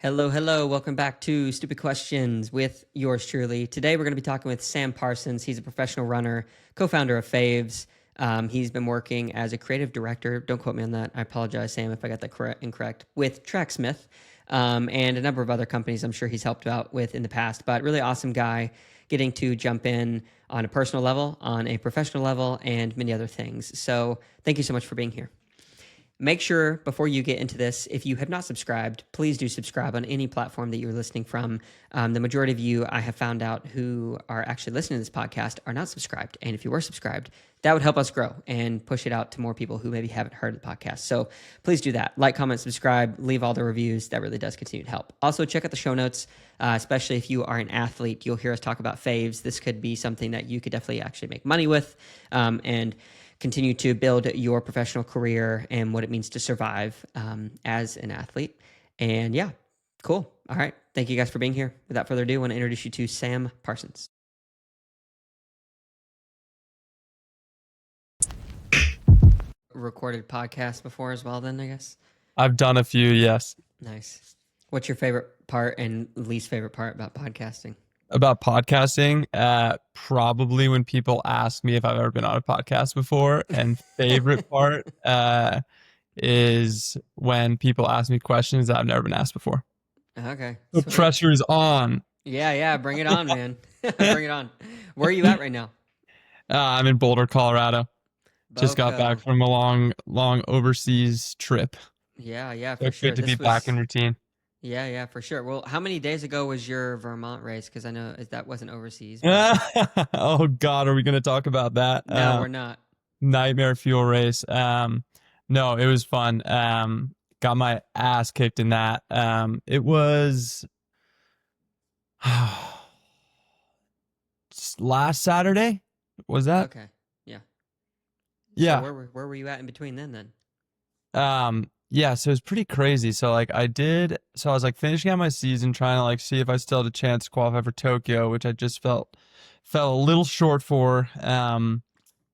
Hello, hello. Welcome back to Stupid Questions with yours truly. Today we're going to be talking with Sam Parsons. He's a professional runner, co-founder of Faves. He's been working as a creative director. Don't quote me on that. I apologize, Sam, if I got that incorrect. With Tracksmith and a number of other companies I'm sure he's helped out with in the past. But really awesome guy, getting to jump in on a personal level, on a professional level, and many other things. So thank you so much for being here. Make sure before you get into this, if you have not subscribed, please do subscribe on any platform that you're listening from. The majority of you I have found out who are actually listening to this podcast are not subscribed. And if you were subscribed, that would help us grow and push it out to more people who maybe haven't heard of the podcast. So please do that. Like, comment, subscribe, leave all the reviews. That really does continue to help. Also, check out the show notes, especially if you are an athlete. You'll hear us talk about faves. This could be something that you could definitely actually make money with. And continue to build your professional career and what it means to survive as an athlete. And yeah, cool. All right. Thank you guys for being here. Without further ado, I want to introduce you to Sam Parsons. Recorded podcast before as well, then, I guess? I've done a few, yes. Nice. What's your favorite part and least favorite part about podcasting? About podcasting, probably when people ask me if I've ever been on a podcast before. And favorite part is when people ask me questions that I've never been asked before. Okay. The pressure is on. Yeah. Bring it on, man. Bring it on. Where are you at right now? I'm in Boulder, Colorado. Just got Boca. back from a long overseas trip. Yeah, So for sure. good to be back in routine. Yeah, for sure. Well, how many days ago was your Vermont race? Because I know that wasn't overseas. Oh God, are we going to talk about that? No, we're not. Nightmare fuel race. No, it was fun. Got my ass kicked in that. It was last Saturday. Was that? Okay. Yeah. Yeah. So where were you at in between then? Yeah, so it was pretty crazy. So I was like finishing out my season, trying to like see if I still had a chance to qualify for Tokyo, which I just fell a little short for. And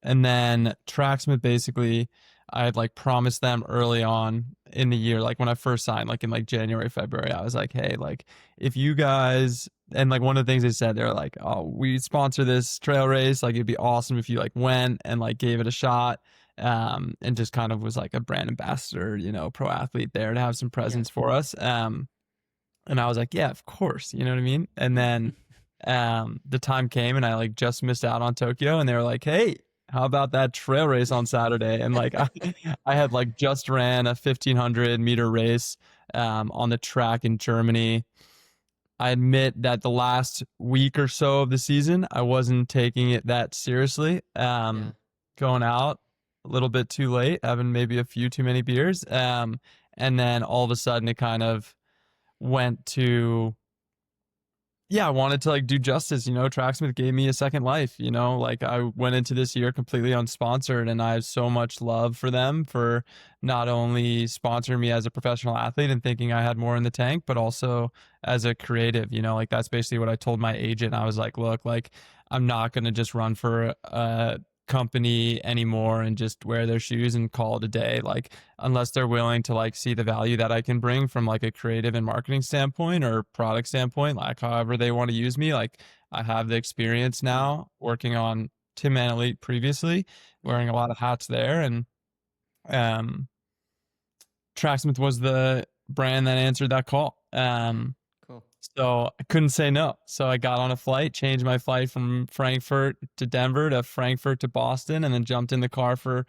then Tracksmith, basically, I had like promised them early on in the year, like when I first signed, like in like January, February, I was like, hey, like if you guys, and like one of the things they said, they're like, oh, we sponsor this trail race. Like it'd be awesome if you like went and like gave it a shot. And just kind of was like a brand ambassador, pro athlete there to have some presence for us. And I was like, yeah, of course, you know what I mean? And then the time came and I like just missed out on Tokyo, and they were like, hey, how about that trail race on Saturday? And like I had like just ran a 1,500-meter race on the track in Germany. I admit that the last week or so of the season, I wasn't taking it that seriously. Going out a little bit too late, having maybe a few too many beers. And then all of a sudden it kind of went to, I wanted to like do justice, Tracksmith gave me a second life, like I went into this year completely unsponsored, and I have so much love for them for not only sponsoring me as a professional athlete and thinking I had more in the tank, but also as a creative, like that's basically what I told my agent. I was like, look, like I'm not going to just run for a company anymore and just wear their shoes and call it a day, like unless they're willing to like see the value that I can bring from like a creative and marketing standpoint or product standpoint, like however they want to use me. Like I have the experience now working on Tinman Elite previously, wearing a lot of hats there, and Tracksmith was the brand that answered that call. Cool. So I couldn't say no. So I got on a flight, changed my flight from Frankfurt to Denver to Frankfurt to Boston, and then jumped in the car for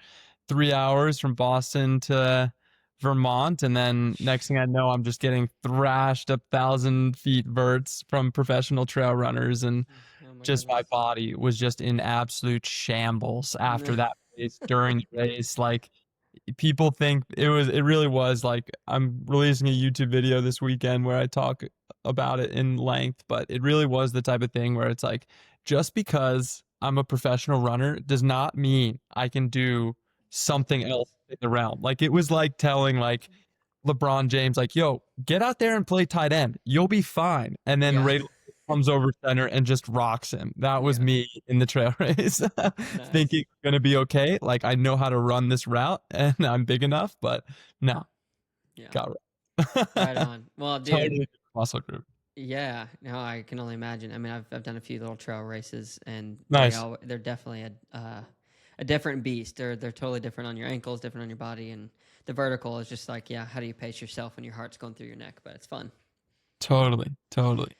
3 hours from Boston to Vermont. And then next thing I know, I'm just getting thrashed 1,000 feet verts from professional trail runners. And my body was just in absolute shambles after that race, during the race. Like people think it really was like, I'm releasing a YouTube video this weekend where I talk about it in length, but it really was the type of thing where it's like, just because I'm a professional runner does not mean I can do something else in the realm. Like it was like telling like LeBron James, like, yo, get out there and play tight end, you'll be fine. And then Ray comes over center and just rocks him. That was me in the trail race. Thinking it's gonna be okay. Like I know how to run this route and I'm big enough, but no. Got it. Right on. Well, Totally dude, different muscle group. yeah, no, I can only imagine. I mean, I've done a few little trail races, and Nice. they're definitely a different beast. They're totally different on your ankles, different on your body, and the vertical is just like, yeah, how do you pace yourself when your heart's going through your neck? But it's fun. Totally. Totally.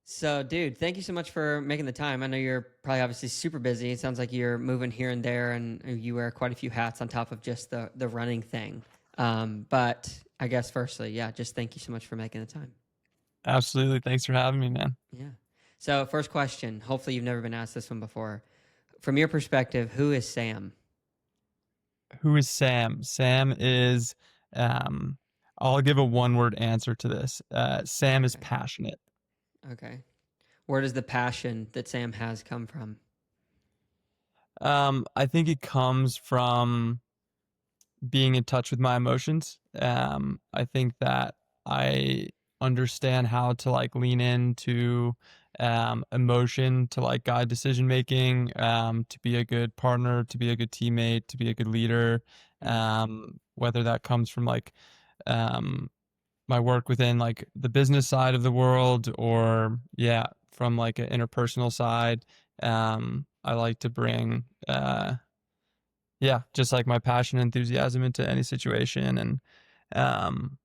So, dude, thank you so much for making the time. I know you're probably obviously super busy. It sounds like you're moving here and there, and you wear quite a few hats on top of just the running thing. But I guess firstly, yeah, just thank you so much for making the time. Absolutely. Thanks for having me, man. Yeah. So, first question. Hopefully, you've never been asked this one before. From your perspective, who is Sam? Who is Sam? Sam is, um, I'll give a one word answer to this. Sam is Okay. passionate. Okay. Where does the passion that Sam has come from? I think it comes from being in touch with my emotions. I think that I understand how to like lean into emotion to like guide decision making, to be a good partner, to be a good teammate, to be a good leader. Mm, Whether that comes from like um, my work within like the business side of the world or yeah, from like an interpersonal side. I like to bring yeah, just like my passion and enthusiasm into any situation. And um,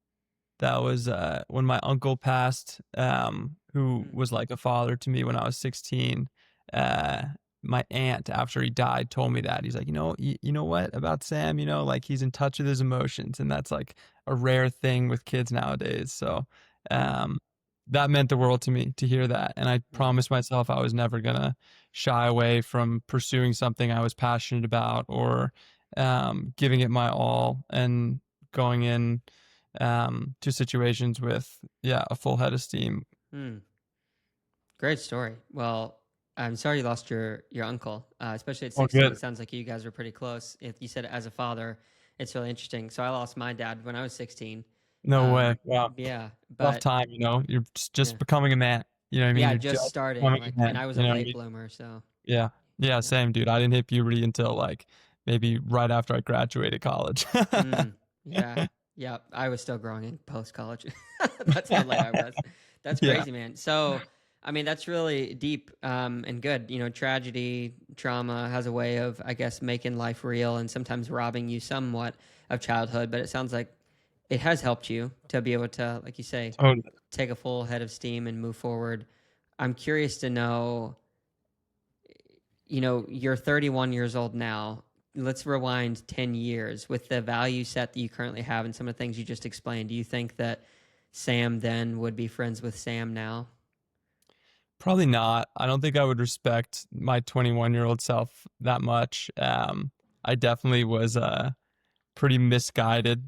that was when my uncle passed, who mm, was like a father to me when I was 16. Uh, my aunt, after he died, told me that. He's like, you know what about Sam? Like he's in touch with his emotions, and that's like a rare thing with kids nowadays. So mm, um, that meant the world to me to hear that. And I yeah. promised myself I was never gonna shy away from pursuing something I was passionate about or giving it my all and going in to situations with yeah a full head of steam. Mm. Great story. Well, I'm sorry you lost your uncle, especially at Oh, 16. It good. sounds like you guys were pretty close. If you said as a father, it's really interesting. So I lost my dad when I was 16. No way. Wow. Yeah, Rough but time. You're yeah, just becoming a man. You know what I mean? yeah, You're just just starting becoming like, a and man. I was You a know what I late mean? bloomer. So Yeah. Yeah, yeah. same dude. I didn't hit puberty until like maybe right after I graduated college. Mm, yeah. Yeah. I was still growing in post college. That's how late I was. That's Yeah, crazy, man. So, I mean, that's really deep and good. Tragedy, trauma has a way of, I guess, making life real and sometimes robbing you somewhat of childhood. But it sounds like it has helped you to be able to, like you say, totally. take a full head of steam and move forward. I'm curious to know, you're 31 years old now. Let's rewind 10 years with the value set that you currently have and some of the things you just explained. Do you think that Sam then would be friends with Sam now? Probably not. I don't think I would respect my 21-year-old self that much. I definitely was pretty misguided,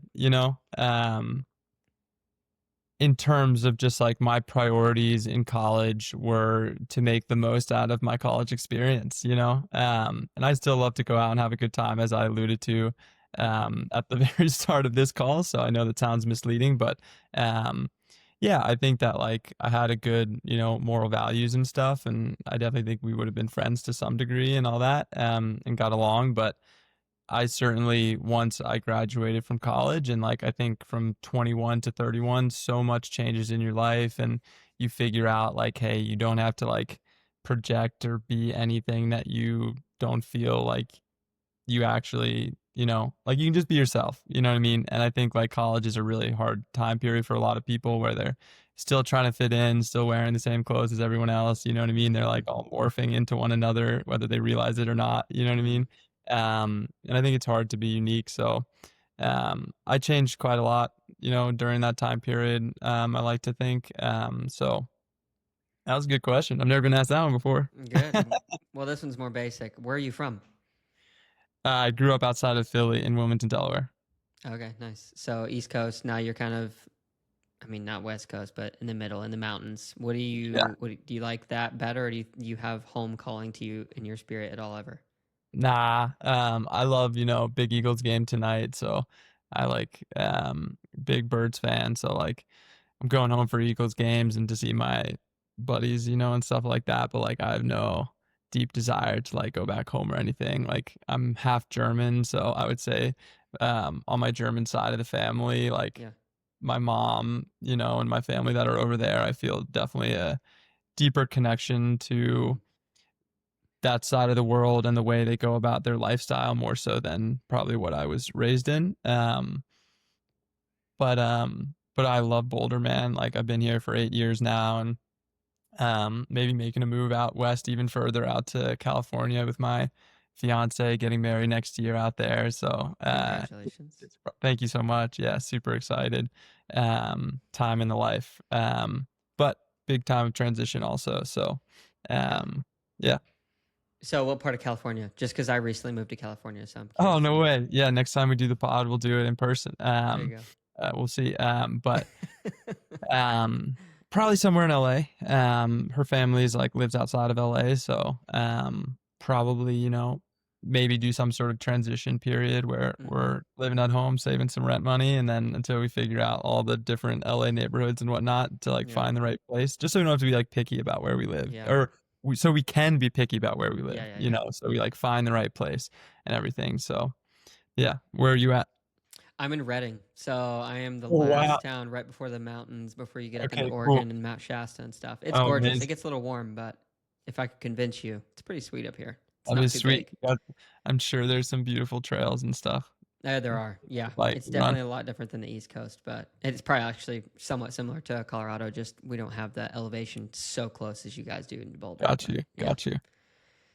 in terms of just like my priorities in college were to make the most out of my college experience. And I still love to go out and have a good time, as I alluded to at the very start of this call. So I know that sounds misleading, but um, yeah, I think that like I had a good, moral values and stuff, and I definitely think we would have been friends to some degree and all that, and got along, but I certainly once I graduated from college and like I think from 21 to 31 so much changes in your life and you figure out like hey you don't have to like project or be anything that you don't feel like you actually like you can just be yourself, you know what I mean? And I think like college is a really hard time period for a lot of people where they're still trying to fit in, still wearing the same clothes as everyone else, you know what I mean? They're Mm-hmm. like all morphing into one another whether they realize it or not, you know what I Mm-hmm. mean? And I think it's hard to be unique. So I changed quite a lot, during that time period. I like to think. So that was a good question. I've never been asked that one before. Good. Well, this one's more basic. Where are you from? I grew up outside of Philly in Wilmington, Delaware. Okay, nice. So East Coast. Now you're kind of, I mean, not West Coast, but in the middle, in the mountains. Yeah. Do you like that better, or do you have home calling to you in your spirit at all ever? Nah. I love, big Eagles game tonight. So I like big Birds fan. So like I'm going home for Eagles games and to see my buddies, and stuff like that. But like I have no deep desire to like go back home or anything. Like I'm half German, so I would say on my German side of the family, like Yeah. my mom, and my family that are over there, I feel definitely a deeper connection to Mm. that side of the world and the way they go about their lifestyle more so than probably what I was raised in. But I love Boulder, man. Like I've been here for 8 years now, and maybe making a move out west, even further out to California with my fiance, getting married next year out there. So, Congratulations. thank you so much. Yeah, super excited. Time in the life. But big time of transition also. So, Yeah. yeah. So, what part of California? Just because I recently moved to California, so I'm Oh, curious to no know. way. Yeah, next time we do the pod, we'll do it in person. There you We'll see. But go. Um, probably somewhere in LA. Her family's like lives outside of LA, so probably, maybe do some sort of transition period where Hmm. we're living at home, saving some rent money, and then until we figure out all the different LA neighborhoods and whatnot to like Yeah. find the right place, just so we don't have to be like picky about where we live, Yeah. or so we can be picky about where we Yeah. live, Yeah. Yeah. so we like find the right place and everything. So yeah, where are you at? I'm in Redding, so I am the Oh wow. last town right before the mountains before you get up into Okay, cool. Oregon and Mount Shasta and stuff. It's Oh, gorgeous. It amazing. gets a little warm, but if I could convince you, it's pretty sweet up here. It's That not is too sweet. big. I'm sure there's some beautiful trails and stuff. There are. Yeah. Like It's run. definitely a lot different than the East Coast, but it's probably actually somewhat similar to Colorado. Just we don't have the elevation so close as you guys do in Boulder. Got But you. yeah. Got you.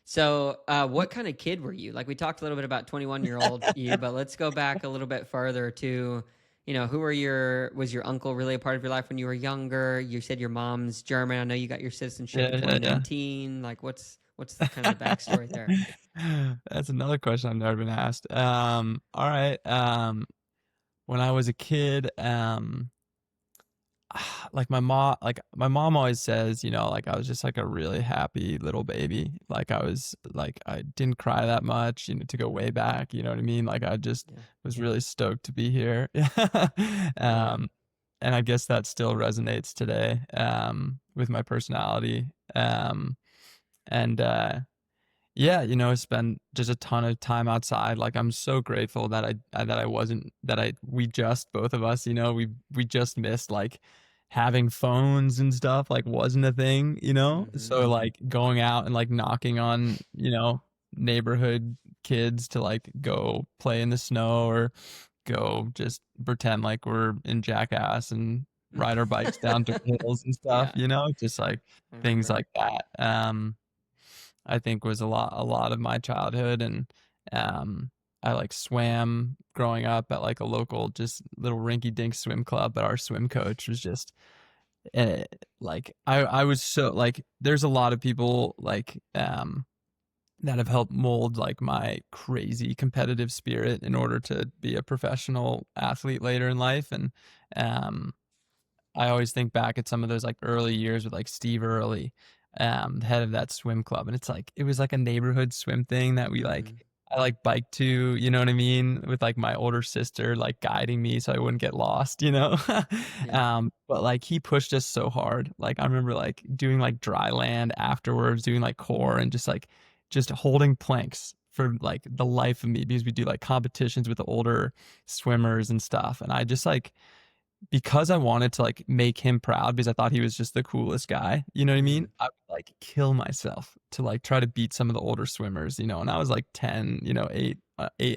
So, what kind of kid were you? Like, we talked a little bit about 21-year-old you, but let's go back a little bit further to, who were was your uncle really a part of your life when you were younger? You said your mom's German. I know you got your citizenship in Yeah, yeah, 2019. Like, what's kind of the backstory there? yeah. That's another question I've never been asked. All right. When I was a kid, like my mom always says, like I was just like a really happy little baby. Like I was like I didn't cry that much, to go way back, you know what I mean? Like I just Yeah. was really stoked to be here. Oh, yeah. Um, and I guess that still resonates today, with my personality. And Yeah, spend just a ton of time outside. Like I'm so grateful that I wasn't that I we just both of us, we just missed like having phones and stuff like wasn't a thing, Mm-hmm. So like going out and like knocking on, neighborhood kids to like go play in the snow or go just pretend like we're in Jackass and ride our bikes down dirt hills and stuff, Yeah, just like I things remember. like that. I think was a lot of my childhood. And um I like swam growing up at like a local just little rinky dink swim club, but our swim coach was just uh, like I was so like there's a lot of people like that have helped mold like my crazy competitive spirit in order to be a professional athlete later in life. And um I always think back at some of those like early years with like Steve Early, the head of that swim club. And it's like, it was like a neighborhood swim thing that Mm-hmm. I like biked to, you know what I mean? With like my older sister, like guiding me so I wouldn't get lost. Yeah. But like he pushed us so hard. Like I remember like doing like dry land afterwards, doing like core and just holding planks for like the life of me because we do like competitions with the older swimmers and stuff. And I just like, because I wanted to like make him proud because I thought he was just the coolest guy, you know what I Mm-hmm. mean? I would like kill myself to like try to beat some of the older swimmers, and I was like 10, 8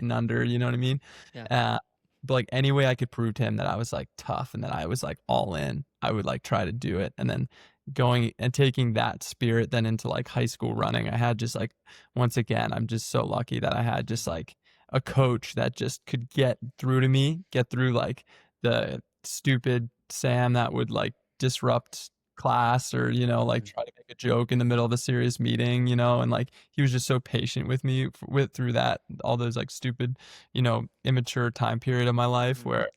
and under, you know what I mean? Yeah. Uh, but like any way I could prove to him that I was like tough and that I was like all in, I would like try to do it. And then going and taking that spirit then into like high school running, I had just like, once again, I'm just so lucky that I had just like a coach that just could get through to me, get through like the stupid Sam that would like disrupt class or like Mm-hmm. try to make a joke in the middle of a serious meeting, and like he was just so patient with me with through that all those like stupid, immature time period of my life Mm-hmm. where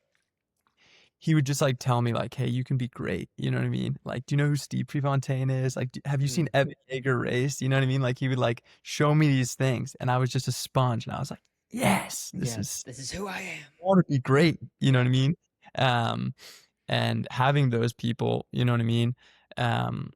he would just like tell me like, hey, you can be great, you know what I mean? Like, do you know who Steve Prefontaine is? Like, have you Mm-hmm. seen Evan Yeager race? You know what I mean? Like he would like show me these things and I was just a sponge and I was like, yes, this Yes, is this is who I am. I want to be great, you know what I Yeah. mean? um and having those people, you know what I mean, um,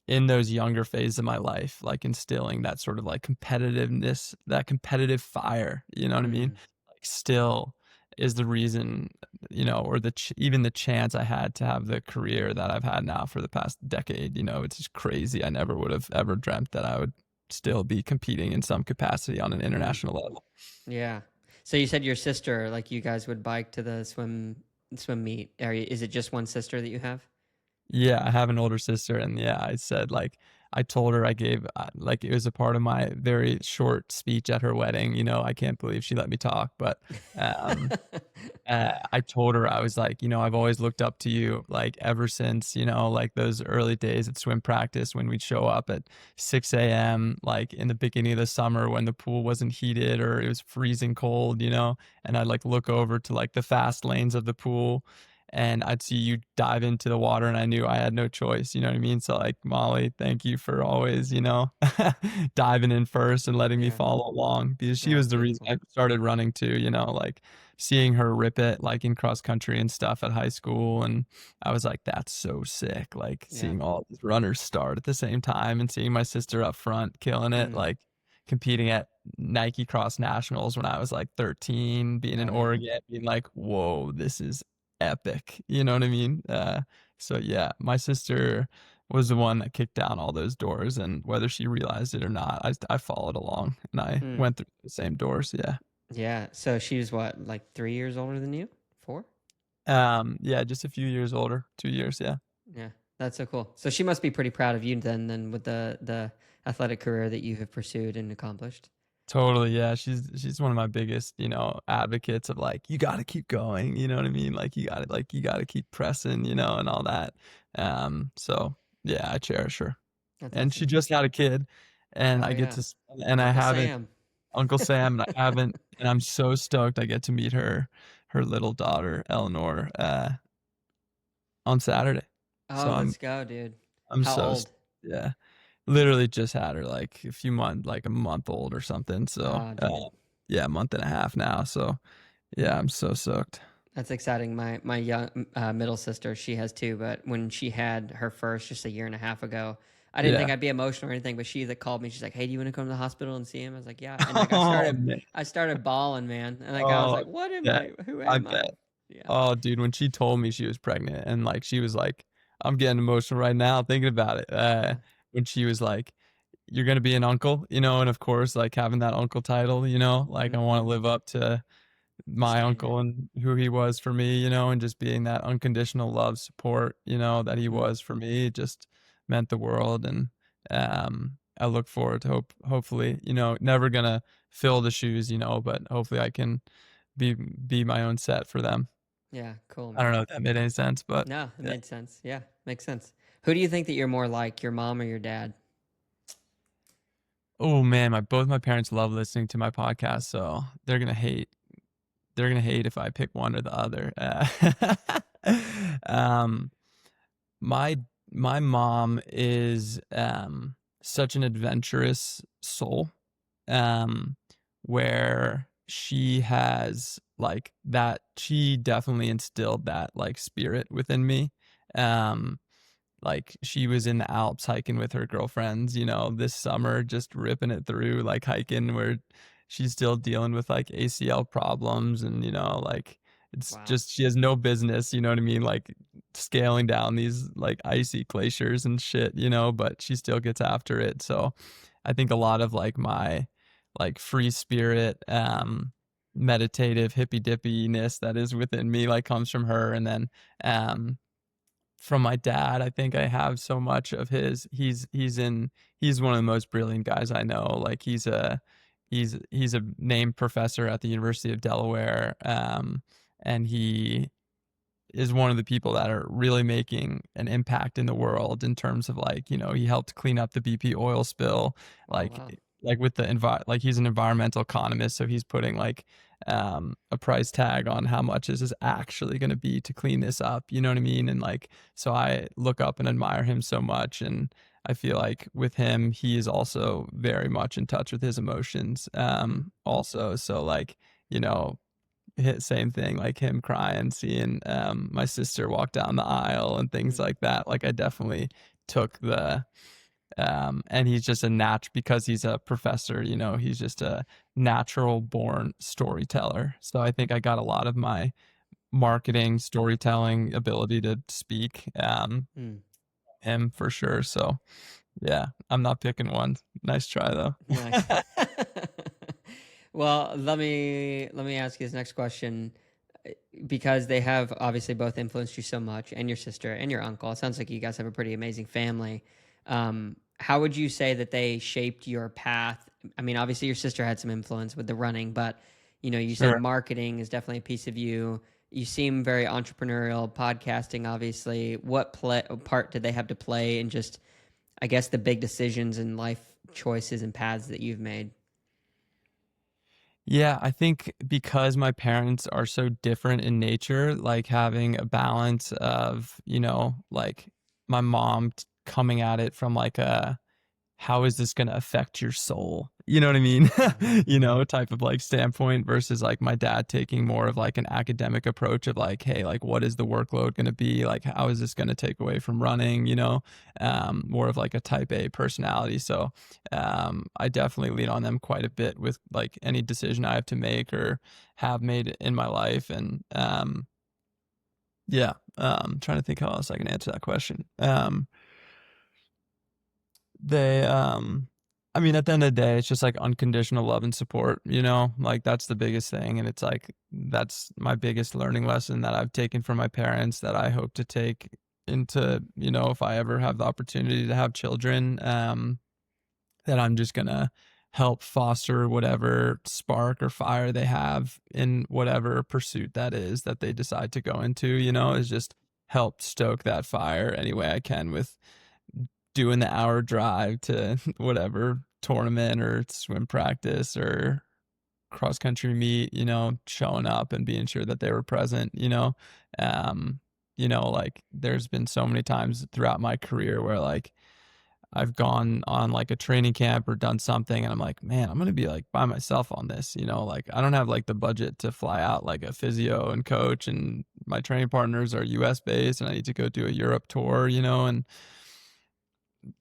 in those younger phases of my life, like instilling that sort of like competitiveness, that competitive fire, you know what I mean? Mm-hmm. Like still is the reason, or even the chance I had to have the career that I've had now for the past decade. It's just crazy. I never would have ever dreamt that I would still be competing in some capacity on an Mm, international level. yeah. So you said your sister, like you guys would bike to the swim meet. Is it just one sister that you have? Yeah, I have an older sister, and yeah, I said like I told her I gave like it was a part of my very short speech at her wedding. I can't believe she let me talk, but um, I told her I was like, I've always looked up to you, like ever since, like those early days at swim practice when we'd show up at 6 a.m., like in the beginning of the summer when the pool wasn't heated or it was freezing cold, and I'd like look over to like the fast lanes of the pool and I'd see you dive into the water and I knew I had no choice, you know what I mean? So like, Molly, thank you for always, diving in first and letting me Yeah. follow along because she Oh, was that's the reason beautiful. I started running too, like seeing her rip it like in cross country and stuff at high school. And I was like, that's so sick. Like Yeah. seeing all these runners start at the same time and seeing my sister up front killing it, Mm. like competing at Nike Cross Nationals when I was like 13, being in Oh yeah. Oregon, being like, whoa, this is epic. You know what I mean? So yeah, my sister was the one that kicked down all those doors, and whether she realized it or not, I followed along and I Mm. went through the same doors. Yeah. Yeah. So she was what, like 3 years older than you? 4? Yeah, just a few years older, 2 years. Yeah. Yeah. That's so cool. So she must be pretty proud of you then with the athletic career that you have pursued and accomplished. Totally. Yeah. She's one of my biggest, advocates of like, you got to keep going. You know what I mean? You got to keep pressing, and all that. So yeah, I cherish her. That's And she awesome. just had a kid and Oh I get yeah. to, and I Uncle haven't, Sam. Uncle Sam, and I haven't, and I'm so stoked I get to meet her little daughter, Eleanor, on Saturday. So Oh, let's go, dude. I'm How so, old? yeah, literally just had her like a few months, like a month old or something. So, Oh, dude. yeah, a month and a half now. So, yeah, I'm so stoked. That's exciting. My young middle sister, she has two, but when she had her first just a year and a half ago, I didn't think Yeah. I'd be emotional or anything. But she like called me. She's like, "Hey, do you want to come to the hospital and see him?" I was like, "Yeah." And like Oh man. I started bawling, man. And like I was Oh, like, "What am yeah. I? Who I am I?" bet. Yeah. Oh, dude, when she told me she was pregnant and like she was like, I'm getting emotional right now thinking about it. Yeah. When she was like, you're gonna be an uncle, and of course, like having that uncle title, like I want Mm-hmm. to live up to my Standard. uncle and who he was for me, and just being that unconditional love support, that he Mm-hmm. was for me, it just meant the world. And I look forward to hopefully, never gonna fill the shoes, but hopefully I can be my own set for them. Yeah. Cool, I don't man. know if that made any sense, but No, it yeah. made sense. Yeah, makes sense. Who do you think that you're more like, your mom or your dad? Oh man, both my parents love listening to my podcast, so they're gonna hate. They're gonna hate if I pick one or the other. Um, my my mom is such an adventurous soul, um, where she has like that. She definitely instilled that like spirit within me. Um, like she was in the Alps hiking with her girlfriends, this summer, just ripping it through, like hiking where she's still dealing with like ACL problems and, like it's Wow. just she has no business, you know what I mean? Like scaling down these like icy glaciers and shit, but she still gets after it. So I think a lot of like my like free spirit, meditative hippy dippiness that is within me like comes from her. And then um from my dad, I think I have so much of his. He's one of the most brilliant guys I know. Like he's a named professor at the University of Delaware, and he is one of the people that are really making an impact in the world in terms of like, he helped clean up the BP oil spill, Oh wow. like with the like he's an environmental economist, so he's putting like a price tag on how much this is actually going to be to clean this up, you know what I mean? And like so I look up and admire him so much, and I feel like with him he is also very much in touch with his emotions, Mm, also. So like, you know hit same thing, like him crying, seeing my sister walk down the aisle and things mm, like that. Like I definitely took And he's just because he's a professor, he's just a natural born storyteller. So I think I got a lot of my marketing, storytelling ability to speak, Mm, him for sure. So yeah, I'm not picking one. Nice try though. nice. Well, let me ask you this next question, because they have obviously both influenced you so much, and your sister and your uncle. It sounds like you guys have a pretty amazing family. How would you say that they shaped your path? I mean, obviously your sister had some influence with the running, but you said Sure. marketing is definitely a piece of you. You seem very entrepreneurial, podcasting, obviously. What part did they have to play in just, I guess, the big decisions and life choices and paths that you've made? Yeah, I think because my parents are so different in nature, like having a balance of, like my mom coming at it from like a how is this going to affect your soul? You know what I mean? Hmm. Type of like standpoint versus like my dad taking more of like an academic approach of like, hey, like what is the workload going to be? Like, how is this going to take away from running? More of like a type A personality. So I definitely lean on them quite a bit with like any decision I have to make or have made in my life. And yeah, trying to think how else I can answer that question. They I mean, at the end of the day, it's just like unconditional love and support, like that's the biggest thing. And it's like that's my biggest learning lesson that I've taken from my parents that I hope to take into, if I ever have the opportunity to have children, that I'm just gonna help foster whatever spark or fire they have in whatever pursuit that is that they decide to go into, is just help stoke that fire any way I can with doing the hour drive to whatever tournament or swim practice or cross country meet, showing up and being sure that they were present, um, like there's been so many times throughout my career where like I've gone on like a training camp or done something and I'm like, man, I'm going to be like by myself on this, like I don't have like the budget to fly out like a physio and coach, and my training partners are US based and I need to go do a Europe tour, and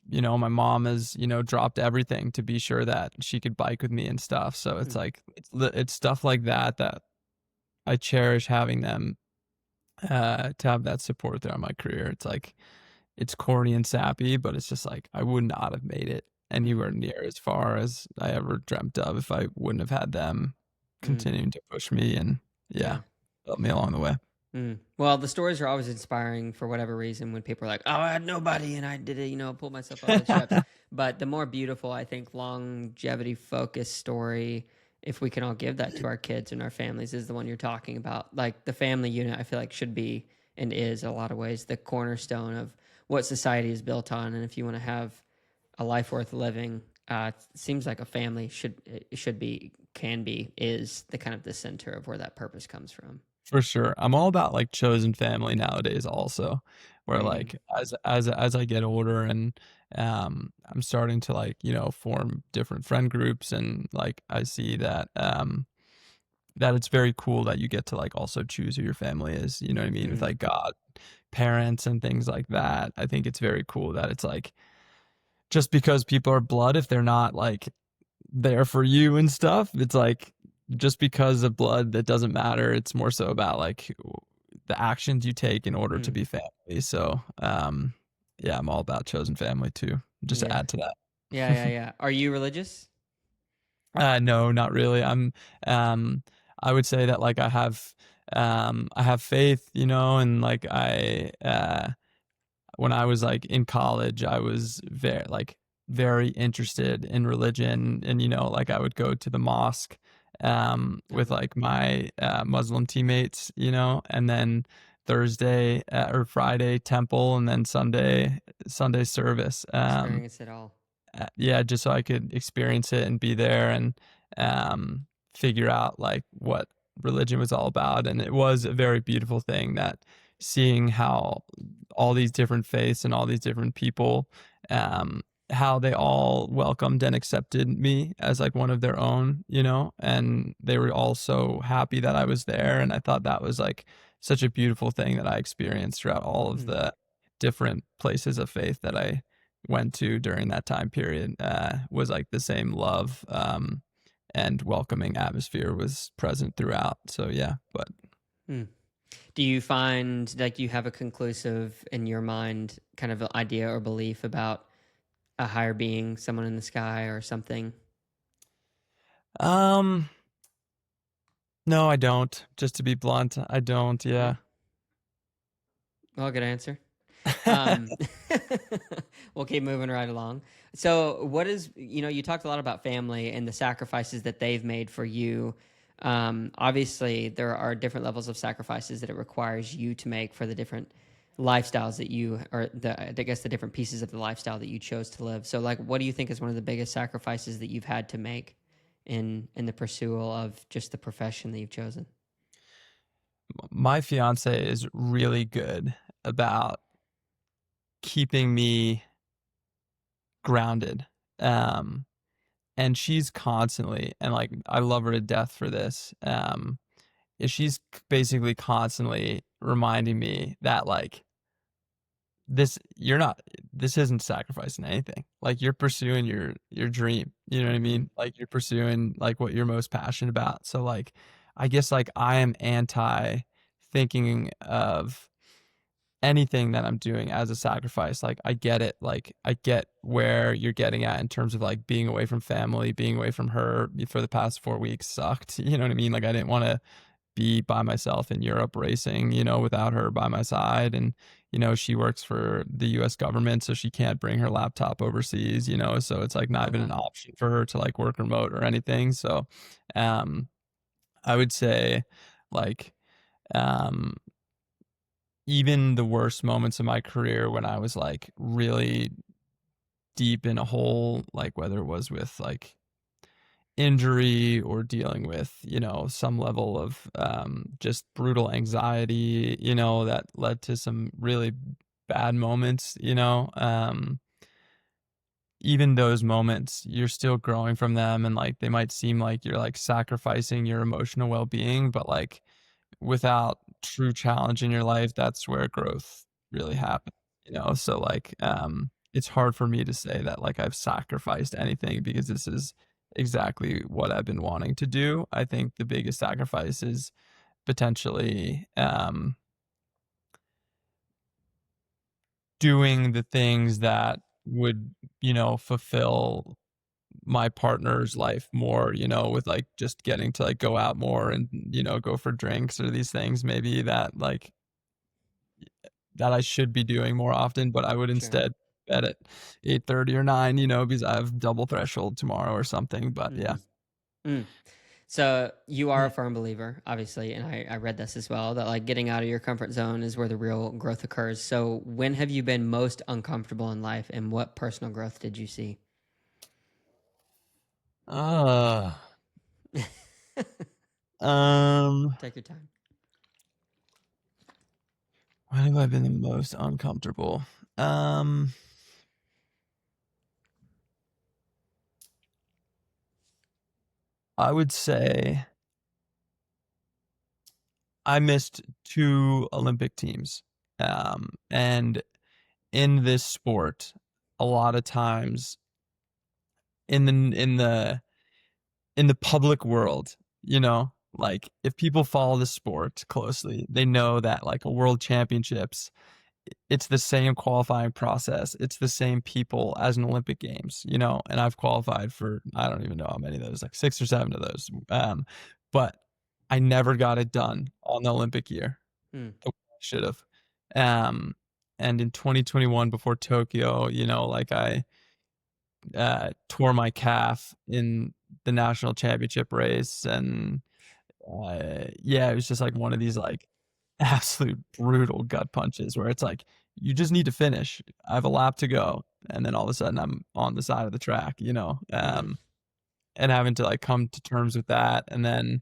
my mom has, dropped everything to be sure that she could bike with me and stuff. So it's Mm, like, it's stuff like that that I cherish having them, to have that support throughout my career. It's like, it's corny and sappy, but it's just like, I would not have made it mm, anywhere near as far as I ever dreamt of if I wouldn't have had them mm. continuing to push me and yeah, Yeah. help me along the way. Mm. Well, the stories are always inspiring for whatever reason when people are like, "Oh, I had nobody and I did it," pull myself out of the ships. But the more beautiful, I think, longevity focused story, if we can all give that to our kids and our families, is the one you're talking about. Like the family unit, I feel like should be and is in a lot of ways the cornerstone of what society is built on. And if you want to have a life worth living, it seems like a family should be, can be, is the kind of the center of where that purpose comes from. For sure. I'm all about like chosen family nowadays also, where Mm, like as I get older and I'm starting to like, form different friend groups, and like I see that that it's very cool that you get to like also choose who your family is, you know what I mean, with mm, like God, parents and things like that. I think it's very cool that it's like just because people are blood, if they're not like there for you and stuff. It's like just because of blood, that doesn't matter. It's more so about like the actions you take in order to mm. be family. So, yeah, I'm all about chosen family too. Just to Yeah. add to Yeah, yeah, that. yeah. Are you religious? No, not really. I would say that like I have faith, and like when I was like in college, I was very interested in religion, and like I would go to the mosque with Okay. like my Muslim teammates, and then Thursday or Friday temple, and then Sunday service. Experience it all. Yeah, just so I could experience it and be there and um, figure out like what religion was all about. And it was a very beautiful thing that seeing how all these different faiths and all these different people, how they all welcomed and accepted me as like one of their own, and they were all so happy that I was there. And I thought that was like such a beautiful thing that I experienced throughout all of Mm, the different places of faith that I went to during that time period was like the same love and welcoming atmosphere was present throughout. So yeah, but Hmm. Do you find like you have a conclusive in your mind kind of idea or belief about a higher being, someone in the sky or something? um no, I don't. Just to be blunt, I don't. Yeah. Yeah. Well, good answer. Um, we'll keep moving right along. So, what is, you talked a lot about family and the sacrifices that they've made for you. Obviously, there are different levels of sacrifices that it requires you to make for the different lifestyles that you, or I guess the different pieces of the lifestyle that you chose to live. So, like, what do you think is one of the biggest sacrifices that you've had to make in the pursuit of just the profession that you've chosen? My fiance is really good about keeping me grounded. Um and she's constantly, and like I love her to death for this. Is she's basically constantly reminding me that like you're not, this isn't sacrificing anything. Like you're pursuing your dream. You know what I Mm-hmm. mean? Like you're pursuing like what you're most passionate about. So like I guess like I am anti thinking of anything that I'm doing as a sacrifice. Like I get it. Like I get where you're getting at in terms of like being away from family, being away from her for the past 4 weeks sucked. You know what I mean? Like I didn't want to be by myself in Europe racing, without her by my side. And, she works for the US government, so she can't bring her laptop overseas, so it's like not Oh, even an wow. option for her to like work remote or anything. So, um, I would say like, um, even the worst moments of my career when I was like really deep in a hole, like whether it was with like injury or dealing with, some level of just brutal anxiety, that led to some really bad moments, even those moments, you're still growing from them and like they might seem like you're like sacrificing your emotional well-being, but like without true challenge in your life, that's where growth really happens, So like it's hard for me to say that like I've sacrificed anything because this is exactly what I've been wanting to do. I think the biggest sacrifice is potentially doing the things that would, fulfill my partner's life more, with like just getting to like go out more and, go for drinks or these things maybe that I should be doing more often, but I would Sure. instead bet at 8:30 or 9, because I have double threshold tomorrow or something, but yeah. Mm-hmm. Mm. So you are Yeah. a firm believer, obviously, and I read this as well, that like getting out of your comfort zone is where the real growth occurs. So when have you been most uncomfortable in life, and what personal growth did you see? Uh, um, Take your time. when have I been the most uncomfortable? Um, I would say I missed 2 Olympic teams. And in this sport, a lot of times in the public world, like if people follow the sport closely, they know that like a world championships, it's the same qualifying process. It's the same people as an Olympic Games, and I've qualified for I don't even know how many of those, like 6 or 7 of those. But I never got it done on the Olympic year. Mm, I should have. Um, and in 2021 before Tokyo, like I tore my calf in the national championship race, and yeah, it was just like one of these like absolute brutal gut punches where it's like you just need to finish. I have a lap to go, and then all of a sudden I'm on the side of the track, mm-hmm. and having to like come to terms with that, and then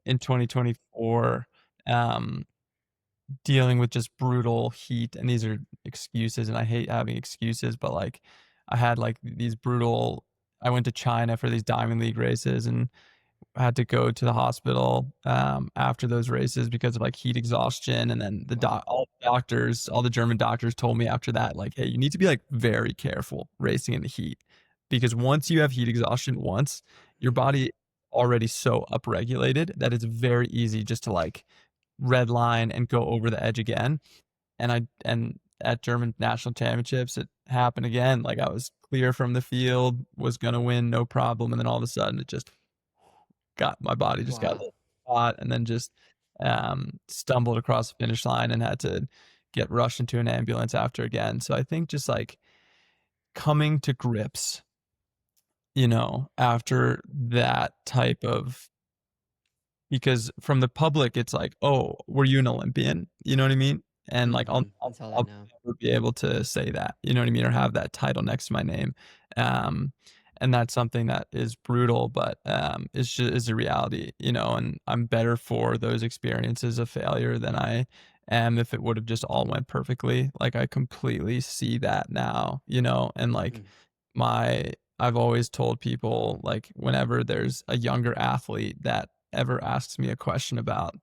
in 2024, um, dealing with just brutal heat, and these are excuses, and I hate having excuses, but like I had like these brutal. I went to China for these Diamond League races, and had to go to the hospital after those races because of like heat exhaustion. And then Wow. all the doctors, all the German doctors told me after that, like, hey, you need to be like very careful racing in the heat because once you have heat exhaustion once, your Mm. body already so upregulated that it's very easy just to like red line and go over the edge again. And at German national championships, it happened again. Like I was clear from the field, was gonna win, no problem, and then all of a sudden it just got my body just got a Wow. little hot, and then just stumbled across the finish line and had to get rushed into an ambulance after again. So I think just like coming to grips, after that type of because from the public it's like, oh, were you an Olympian? You know what I mean? And like Hmm. That's all they I'll know. never be able to say that, you know what I mean, or have that title next to my name. um and that's something that is brutal, but it's just is a reality, and I'm better for those experiences of failure than I am if it would have just all went perfectly. Like I completely see that now, and like Mm. my I've always told people, like, whenever there's a younger athlete that ever asks me a question about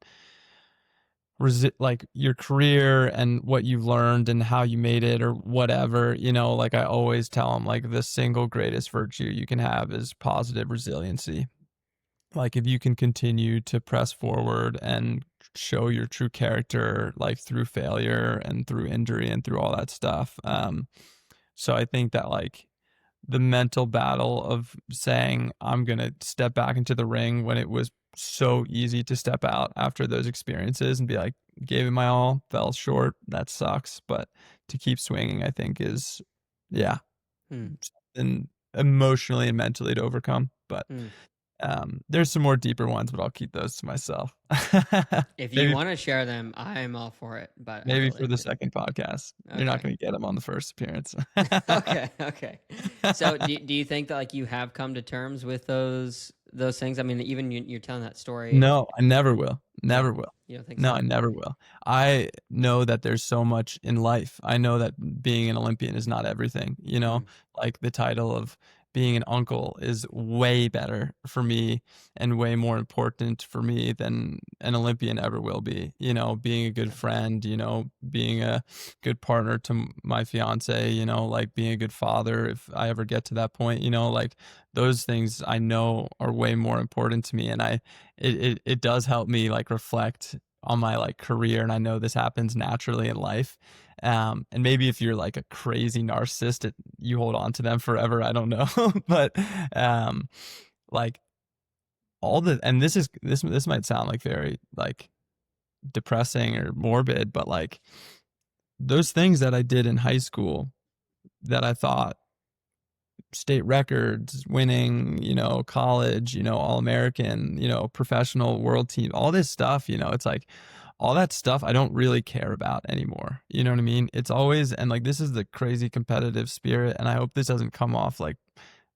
like your career and what you've learned and how you made it or whatever, like I always tell them, like, the single greatest virtue you can have is positive resiliency. Like if you can continue to press forward and show your true character, like through failure and through injury and through all that stuff. So I think that like the mental battle of saying I'm going to step back into the ring when it was so easy to step out after those experiences and be like, gave it my all, fell short, that sucks, but to keep swinging, I think is, yeah, Mm. and emotionally and mentally to overcome. But Mm. there's some more deeper ones, but I'll keep those to myself. If you maybe want to share them, I'm all for it. But I maybe really, for the second podcast, you're not okay. going to get them on the first appearance. Okay, okay. So do you think that like you have come to terms with those things? I mean, even you're telling that story. No, I never will. No, Never will. you don't think No, so? I never will. I know that there's so much in life. I know that being an Olympian is not everything, Mm. like the title of being an uncle is way better for me and way more important for me than an Olympian ever will be. Being a good Definitely. friend, being a good partner to my fiance, like being a good father if I ever get to that point, like those things I know are way more important to me. And it does help me like reflect on my like career, and I know this happens naturally in life. And maybe if you're like a crazy narcissist, you hold on to them forever, I don't know. But um like all the and this might sound like very like depressing or morbid, but like those things that I did in high school that I thought, state records, winning, college, all American, professional world team, all this stuff, it's like all that stuff I don't really care about anymore. You know what I mean? It's always, and like this is the crazy competitive spirit, and I hope this doesn't come off like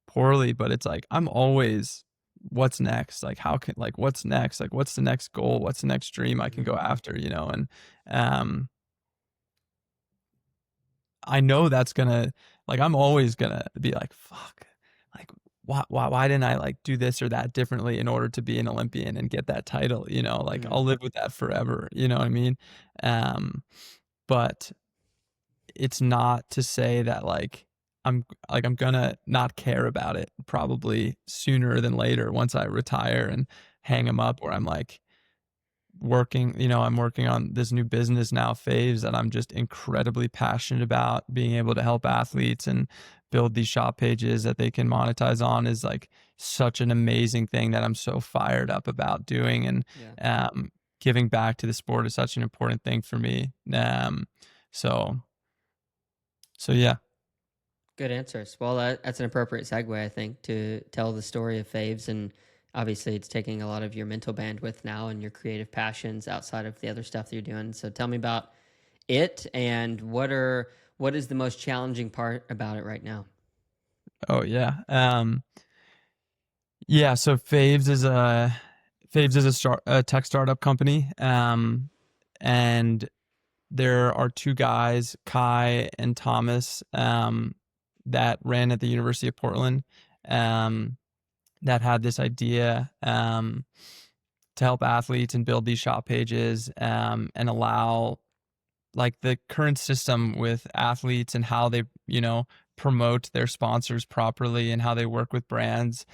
poorly, but it's like I'm always, what's next? Like how can, like what's next? Like what's the next goal? What's the next dream I can Hmm. go after, and um I know that's gonna, like, I'm always gonna be like, fuck, like, why didn't I like do this or that differently in order to be an Olympian and get that title? Like Mm. I'll live with that forever. You know what I mean? Um, but it's not to say that I'm gonna not care about it probably sooner than later once I retire and hang them up, where I'm like, I'm working on this new business now, Faves, that I'm just incredibly passionate about. Being able to help athletes and build these shop pages that they can monetize on is like such an amazing thing that I'm so fired up about doing. And Yeah. um, giving back to the sport is such an important thing for me. So, so yeah. Good answers. Well, that's an appropriate segue, I think, to tell the story of Faves. And obviously, it's taking a lot of your mental bandwidth now and your creative passions outside of the other stuff that you're doing. So tell me about it and what is the most challenging part about it right now? Oh yeah. Yeah. So Faves is a tech startup company. And there are two guys, Kai and Thomas, that ran at the University of Portland. Um, that had this idea to help athletes and build these shop pages, and allow like the current system with athletes and how they, promote their sponsors properly and how they work with brands,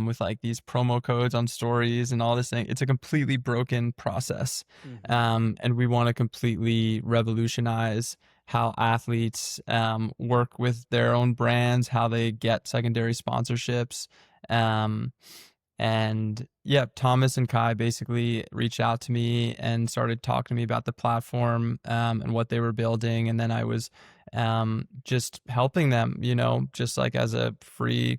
with like these promo codes on stories and all this thing. It's a completely broken process. Mm-hmm. And we want to completely revolutionize how athletes work with their own brands, how they get secondary sponsorships. Um, and yeah, Thomas and Kai basically reached out to me and started talking to me about the platform, and what they were building. And then I was just helping them, just like as a free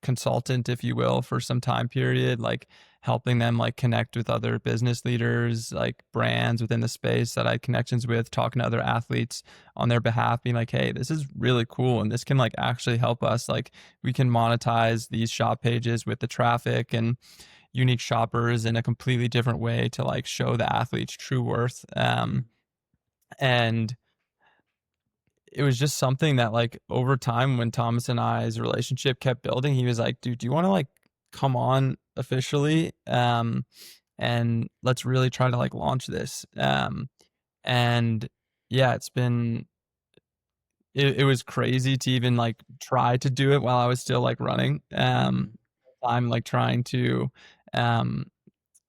consultant, if you will, for some time period, like helping them like connect with other business leaders, like brands within the space that I had connections with, talking to other athletes on their behalf, being like, hey, this is really cool. And this can like actually help us. Like we can monetize these shop pages with the traffic and unique shoppers in a completely different way to like show the athlete's true worth. Mm-hmm. And it was just something that like over time when Thomas and I's relationship kept building, he was like, dude, do you want to like come on officially? And let's really try to like launch this. And yeah, it was crazy to even like try to do it while I was still like running. Mm-hmm. I'm like trying to um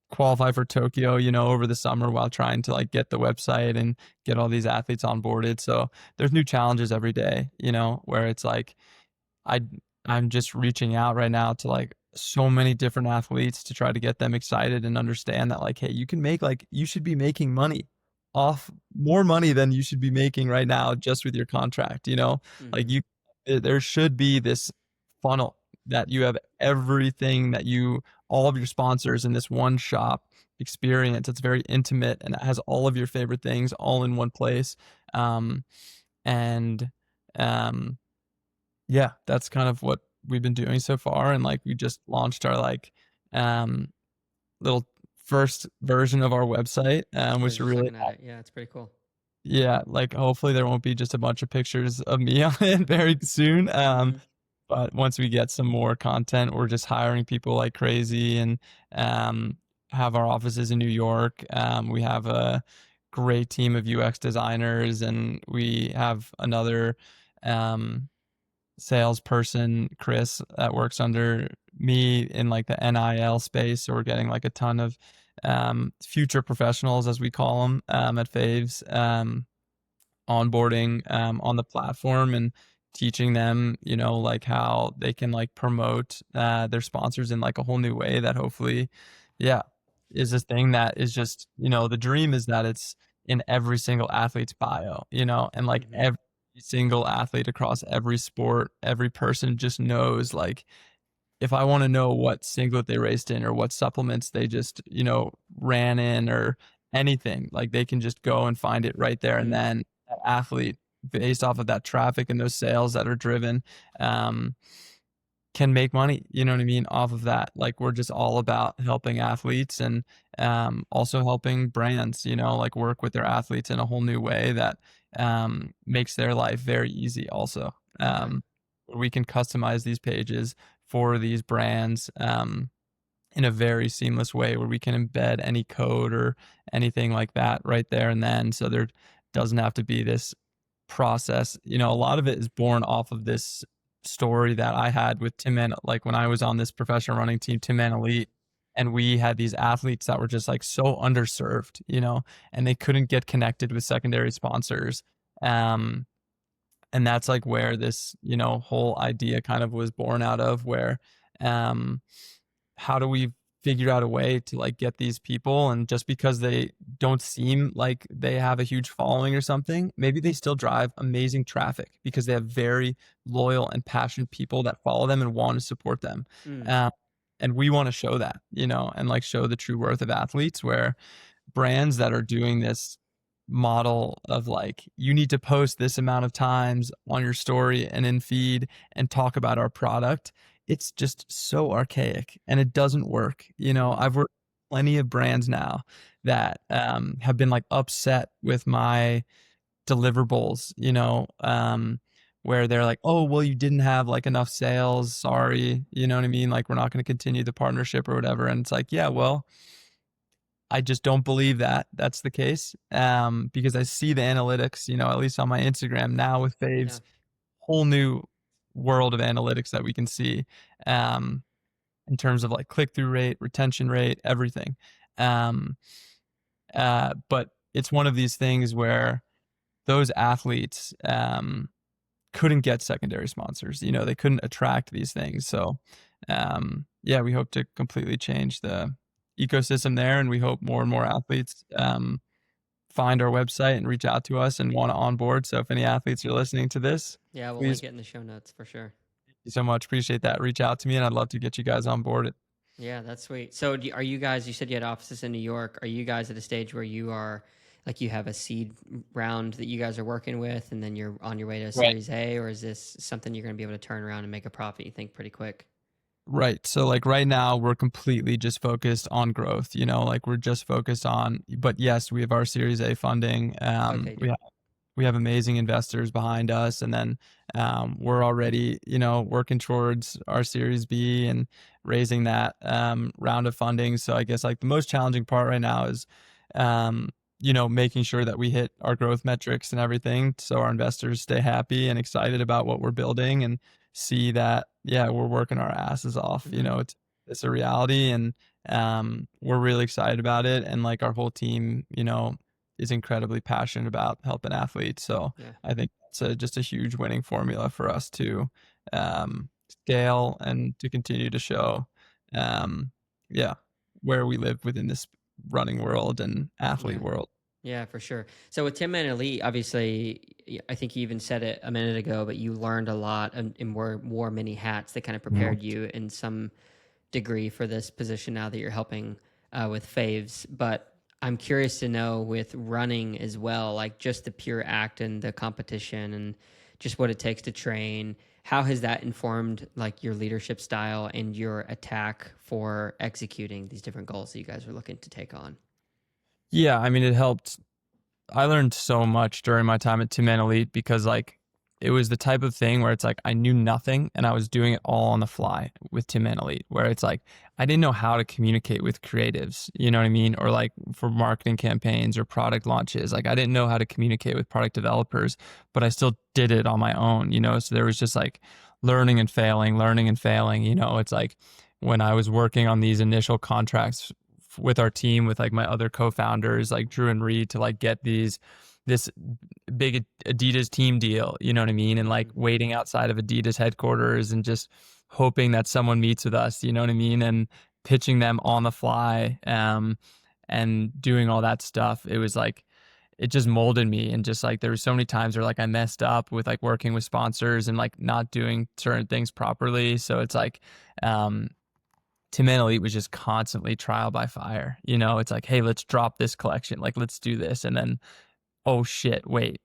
qualify for Tokyo, over the summer while trying to like get the website and get all these athletes onboarded. So there's new challenges every day, where it's like I I'm just reaching out right now to like so many different athletes to try to get them excited and understand that like, hey, you should be making money off more money than you should be making right now just with your contract, like Mm-hmm. there should be this funnel that you have everything that all of your sponsors in this one shop experience. It's very intimate and it has all of your favorite things all in one place. Um, and um, yeah, that's kind of what we've been doing so far. And like we just launched our like um little first version of our website, I was which we're just really looking at it. Yeah, it's pretty cool. yeah, like hopefully there won't be just a bunch of pictures of me on it very soon. Mm-hmm. But once we get some more content, we're just hiring people like crazy and um have our offices in New York. We have a great team of UX designers and we have another um salesperson, Chris, that works under me in like the NIL space. So we're getting like a ton of future professionals, as we call them, at Faves, onboarding on the platform and teaching them, like how they can like promote their sponsors in like a whole new way that hopefully, yeah, is a thing that is just, the dream is that it's in every single athlete's bio, and like Mm-hmm. every single athlete across every sport, every person just knows like if I want to know what singlet they raced in or what supplements they just, ran in or anything, like they can just go and find it right there. And Mm-hmm. then that athlete, based off of that traffic and those sales that are driven, um, can make money, you know what I mean, off of that. Like we're just all about helping athletes and also helping brands, like work with their athletes in a whole new way that makes their life very easy also. Okay. We can customize these pages for these brands in a very seamless way where we can embed any code or anything like that right there and then. So there doesn't have to be this process. A lot of it is born off of this story that I had with Tinman, like when I was on this professional running team, Tinman Elite, and we had these athletes that were just like so underserved, and they couldn't get connected with secondary sponsors. Um, and that's like where this, whole idea kind of was born out of where, um, how do we figure out a way to like get these people and just because they don't seem like they have a huge following or something, maybe they still drive amazing traffic because they have very loyal and passionate people that follow them and want to support them. Mm. um, and we want to show that, and like show the true worth of athletes where brands that are doing this model of like you need to post this amount of times on your story and in feed and talk about our product, it's just so archaic and it doesn't work. Mm. I've worked with plenty of brands now that have been like upset with my deliverables, where they're like, oh, well, you didn't have like enough sales. Sorry. You know what I mean? Like, we're not going to continue the partnership or whatever. And it's like, yeah, well, I just don't believe that that's the case. Because I see the analytics, at least on my Instagram now with Yeah. faves, whole new world of analytics that we can see, um, in terms of like click through rate, retention rate, everything. Um, but it's one of these things where those athletes, couldn't get secondary sponsors. They couldn't attract these things. So, yeah, we hope to completely change the ecosystem there, and we hope more and more athletes find our website and reach out to us and want to onboard. So, if any athletes are listening to this, Yeah, we'll please, link it in the show notes for sure. thank you so much. Appreciate that. Reach out to me, and I'd love to get you guys on board. Yeah, that's sweet. So, are you guys? You said you had offices in New York. Are you guys at a stage where you are, like, you have a seed round that you guys are working with, and then you're on your way to a Right. Series A, or is this something you're going to be able to turn around and make a profit? You think pretty quick? Right. So like right now we're completely just focused on growth, like we're just focused on, but yes, we have our Series A funding. Okay, We dude. we have amazing investors behind us, and then we're already working towards our Series B and raising that round of funding. So I guess like the most challenging part right now is making sure that we hit our growth metrics and everything, so our investors stay happy and excited about what we're building and see that, yeah, we're working our asses off. Hmm. It's a reality, and we're really excited about it, and like our whole team is incredibly passionate about helping athletes. So Yeah, I think it's just a huge winning formula for us to scale and to continue to show, um, yeah, where we live within this running world and athlete yeah. world. Yeah, for sure. So with Tinman Elite, obviously, I think you even said it a minute ago, but you learned a lot and wore many hats that kind of Mhm. prepared you in some degree for this position now that you're helping with faves. But I'm curious to know with running as well, like just the pure act and the competition and just what it takes to train. How has that informed like your leadership style and your attack for executing these different goals that you guys are looking to take on? Yeah, I mean, it helped. I learned so much during my time at Tinman Elite because like it was the type of thing where it's like I knew nothing and I was doing it all on the fly with Tinman Elite, where it's like I didn't know how to communicate with creatives, you know what I mean? Or like for marketing campaigns or product launches. Like I didn't know how to communicate with product developers, but I still did it on my own, So there was just like learning and failing, learning and failing, It's like when I was working on these initial contracts with our team, with like my other co-founders like Drew and Reed, to like get this big Adidas team deal, you know what I mean? And like Mm-hmm. waiting outside of Adidas headquarters and just hoping that someone meets with us, you know what I mean? And pitching them on the fly, and doing all that stuff. It was like it just molded me, and just like there were so many times where like I messed up with like working with sponsors and like not doing certain things properly. So it's like Tinman Elite was just constantly trial by fire. It's like, hey, let's drop this collection. Like, let's do this. And then, oh shit, wait,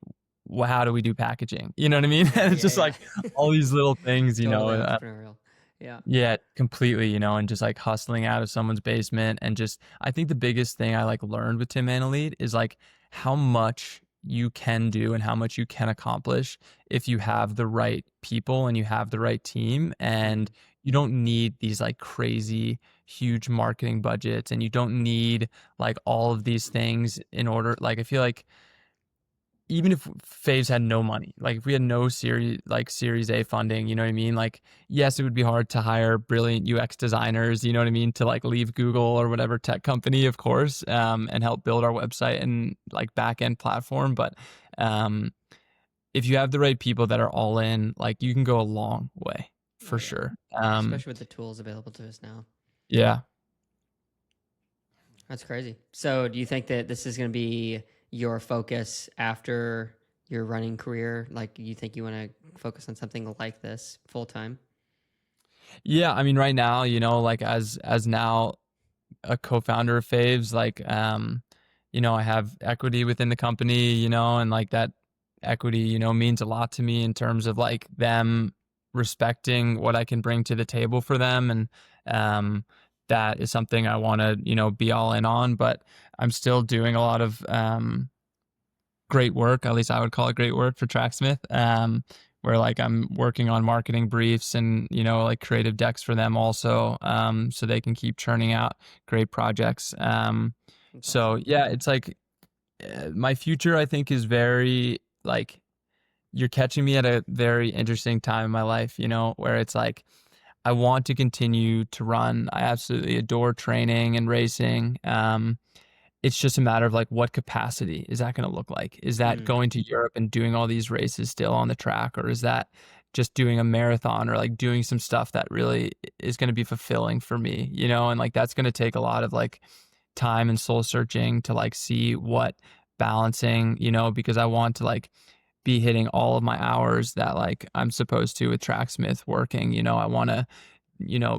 how do we do packaging? You know what I mean? Yeah, And it's yeah, just like yeah. all these little things, Totally entrepreneurial. Yeah. yeah, completely, and just like hustling out of someone's basement. And just, I think the biggest thing I like learned with Tinman Elite is like how much you can do and how much you can accomplish if you have the right people and you have the right team. Mm-hmm. And you don't need these like crazy huge marketing budgets, and you don't need like all of these things in order. Like, I feel like even if Faves had no money, like if we had no Series A funding, you know what I mean? Like, yes, it would be hard to hire brilliant UX designers, you know what I mean, to like leave Google or whatever tech company, of course, and help build our website and like back end platform. But um, if you have the right people that are all in, like you can go a long way Oh for yeah. sure. Especially with the tools available to us now. Yeah. That's crazy. So, do you think that this is going to be your focus after your running career? Like, you think you want to focus on something like this full time? Yeah. I mean, right now, like as now a co-founder of Faves, like I have equity within the company, and like that equity, means a lot to me in terms of like them respecting what I can bring to the table for them. And that is something I want to, be all in on. But I'm still doing a lot of great work, at least I would call it great work for Tracksmith, where like I'm working on marketing briefs and, like creative decks for them also, so they can keep churning out great projects. That's So awesome. yeah, it's like my future, I think, is very like you're catching me at a very interesting time in my life, where it's like I want to continue to run. I absolutely adore training and racing. It's just a matter of like what capacity is that going to look like? Is that Mm, going to Europe and doing all these races still on the track, or is that just doing a marathon or like doing some stuff that really is going to be fulfilling for me, and like that's going to take a lot of like time and soul searching to like see what balancing, because I want to like be hitting all of my hours that like I'm supposed to with Tracksmith working. I want to,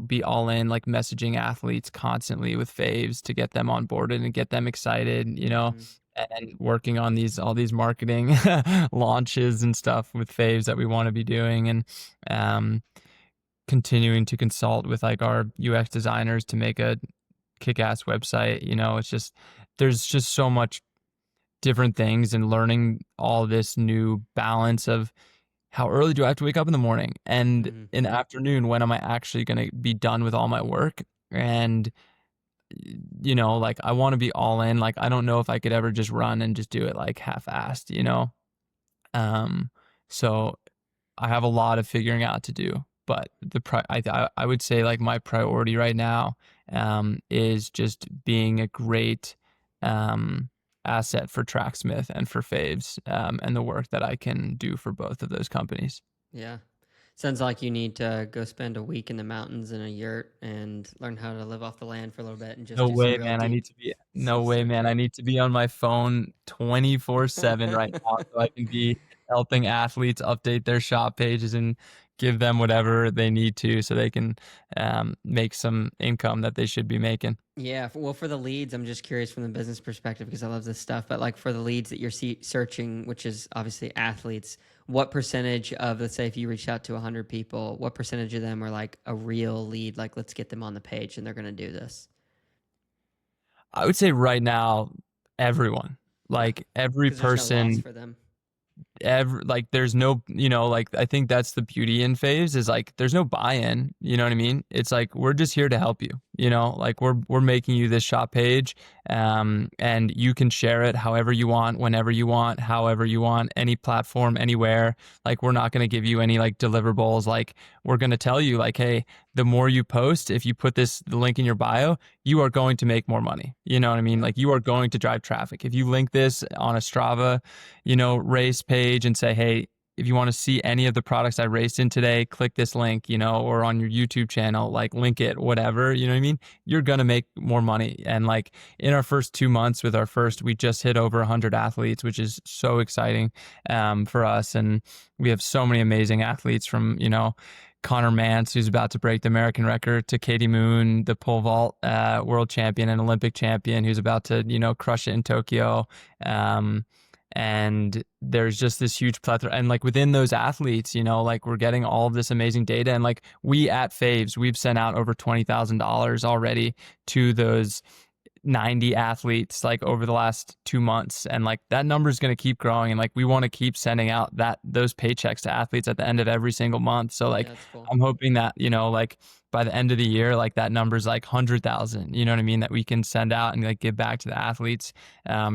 be all in, like messaging athletes constantly with faves to get them on boarded and get them excited, mm-hmm. and working on all these marketing launches and stuff with faves that we want to be doing, and um, continuing to consult with like our UX designers to make a kick-ass website. It's just there's just so much different things, and learning all this new balance of how early do I have to wake up in the morning, and Mm-hmm. in the afternoon, when am I actually going to be done with all my work? And like I want to be all in. Like I don't know if I could ever just run and just do it like half-assed. um so I have a lot of figuring out to do, but I would say like my priority right now is just being a great um, asset for Tracksmith and for Faves, and the work that I can do for both of those companies. Yeah. Sounds like you need to go spend a week in the mountains in a yurt and learn how to live off the land for a little bit and just No do some way, real man. deep No way, man. I searching. need to be on my phone 24/7 right now so I can be helping athletes update their shop pages and give them whatever they need to so they can make some income that they should be making. Yeah, well, for the leads, I'm just curious from the business perspective because I love this stuff. But like for the leads that you're searching, which is obviously athletes, what percentage of, let's say, if you reached out to 100 people, what percentage of them are like a real lead? Like, let's get them on the page and they're going to do this. I would say right now, everyone, Yeah, like every because there's no loss person, for them. like there's no, like I think that's the beauty in Faves is like there's no buy-in, you know what I mean? It's like we're just here to help you, like we're making you this shop page, and you can share it however you want, whenever you want, however you want, any platform, anywhere. Like we're not going to give you any like deliverables. Like we're going to tell you like, hey, the more you post, if you put the link in your bio, you are going to make more money. You know what I mean? Yeah. Like you are going to drive traffic. If you link this on a Strava, race page and say, hey, if you want to see any of the products I raced in today, click this link, or on your YouTube channel, like link it, whatever, you know what I mean? You're going to make more money. And like in our first 2 months we just hit over 100 athletes, which is so exciting for us. And we have so many amazing athletes from, Connor Mance, who's about to break the American record, to Katie Moon, the pole vault world champion and Olympic champion, who's about to, crush it in Tokyo. And there's just this huge plethora, and like within those athletes, like we're getting all of this amazing data, and like we at Faves, we've sent out over $20,000 already to those 90 athletes like over the last 2 months, and like that number is going to keep growing, and like we want to keep sending out those paychecks to athletes at the end of every single month. So Yeah, like that's cool. I'm hoping that like by the end of the year, like that number's like 100,000, you know what I mean, that we can send out and like give back to the athletes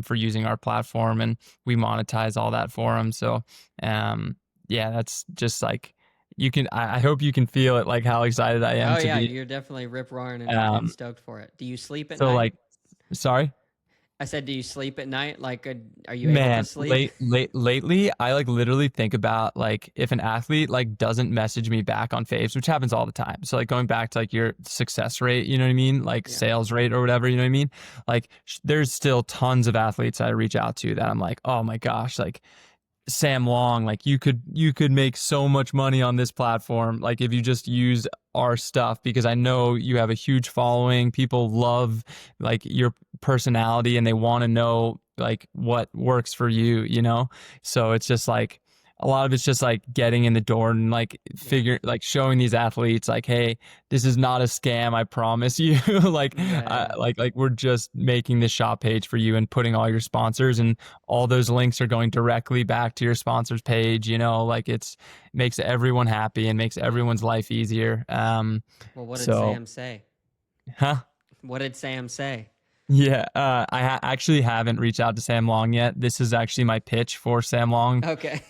for using our platform, and we monetize all that for them. So yeah, that's just like I hope you can feel it, like how excited I am Oh to yeah, be you're definitely rip roaring and um stoked for it. Do you sleep at so night? like sorry. I said, do you sleep at night? Like, are you able to Man, sleep? lately, I like literally think about like if an athlete like doesn't message me back on Faves, which happens all the time. So like going back to like your success rate, you know what I mean? Like Yeah. sales rate or whatever, you know what I mean? Like there's still tons of athletes I reach out to that I'm like, oh my gosh, like Sam Long, like you could make so much money on this platform, like if you just used our stuff, because I know you have a huge following. People love like your personality and they want to know like what works for you, you know? So it's just like a lot of it's just like getting in the door and like Yeah. showing these athletes like, hey, this is not a scam, I promise you. Like, Yeah. Yeah. we're just making the shop page for you and putting all your sponsors, and all those links are going directly back to your sponsors page. Like it's makes everyone happy and makes Yeah. everyone's life easier. Well, what did So, Sam say? huh? What did Sam say? Yeah, actually haven't reached out to Sam Long yet. This is actually my pitch for Sam Long. Okay.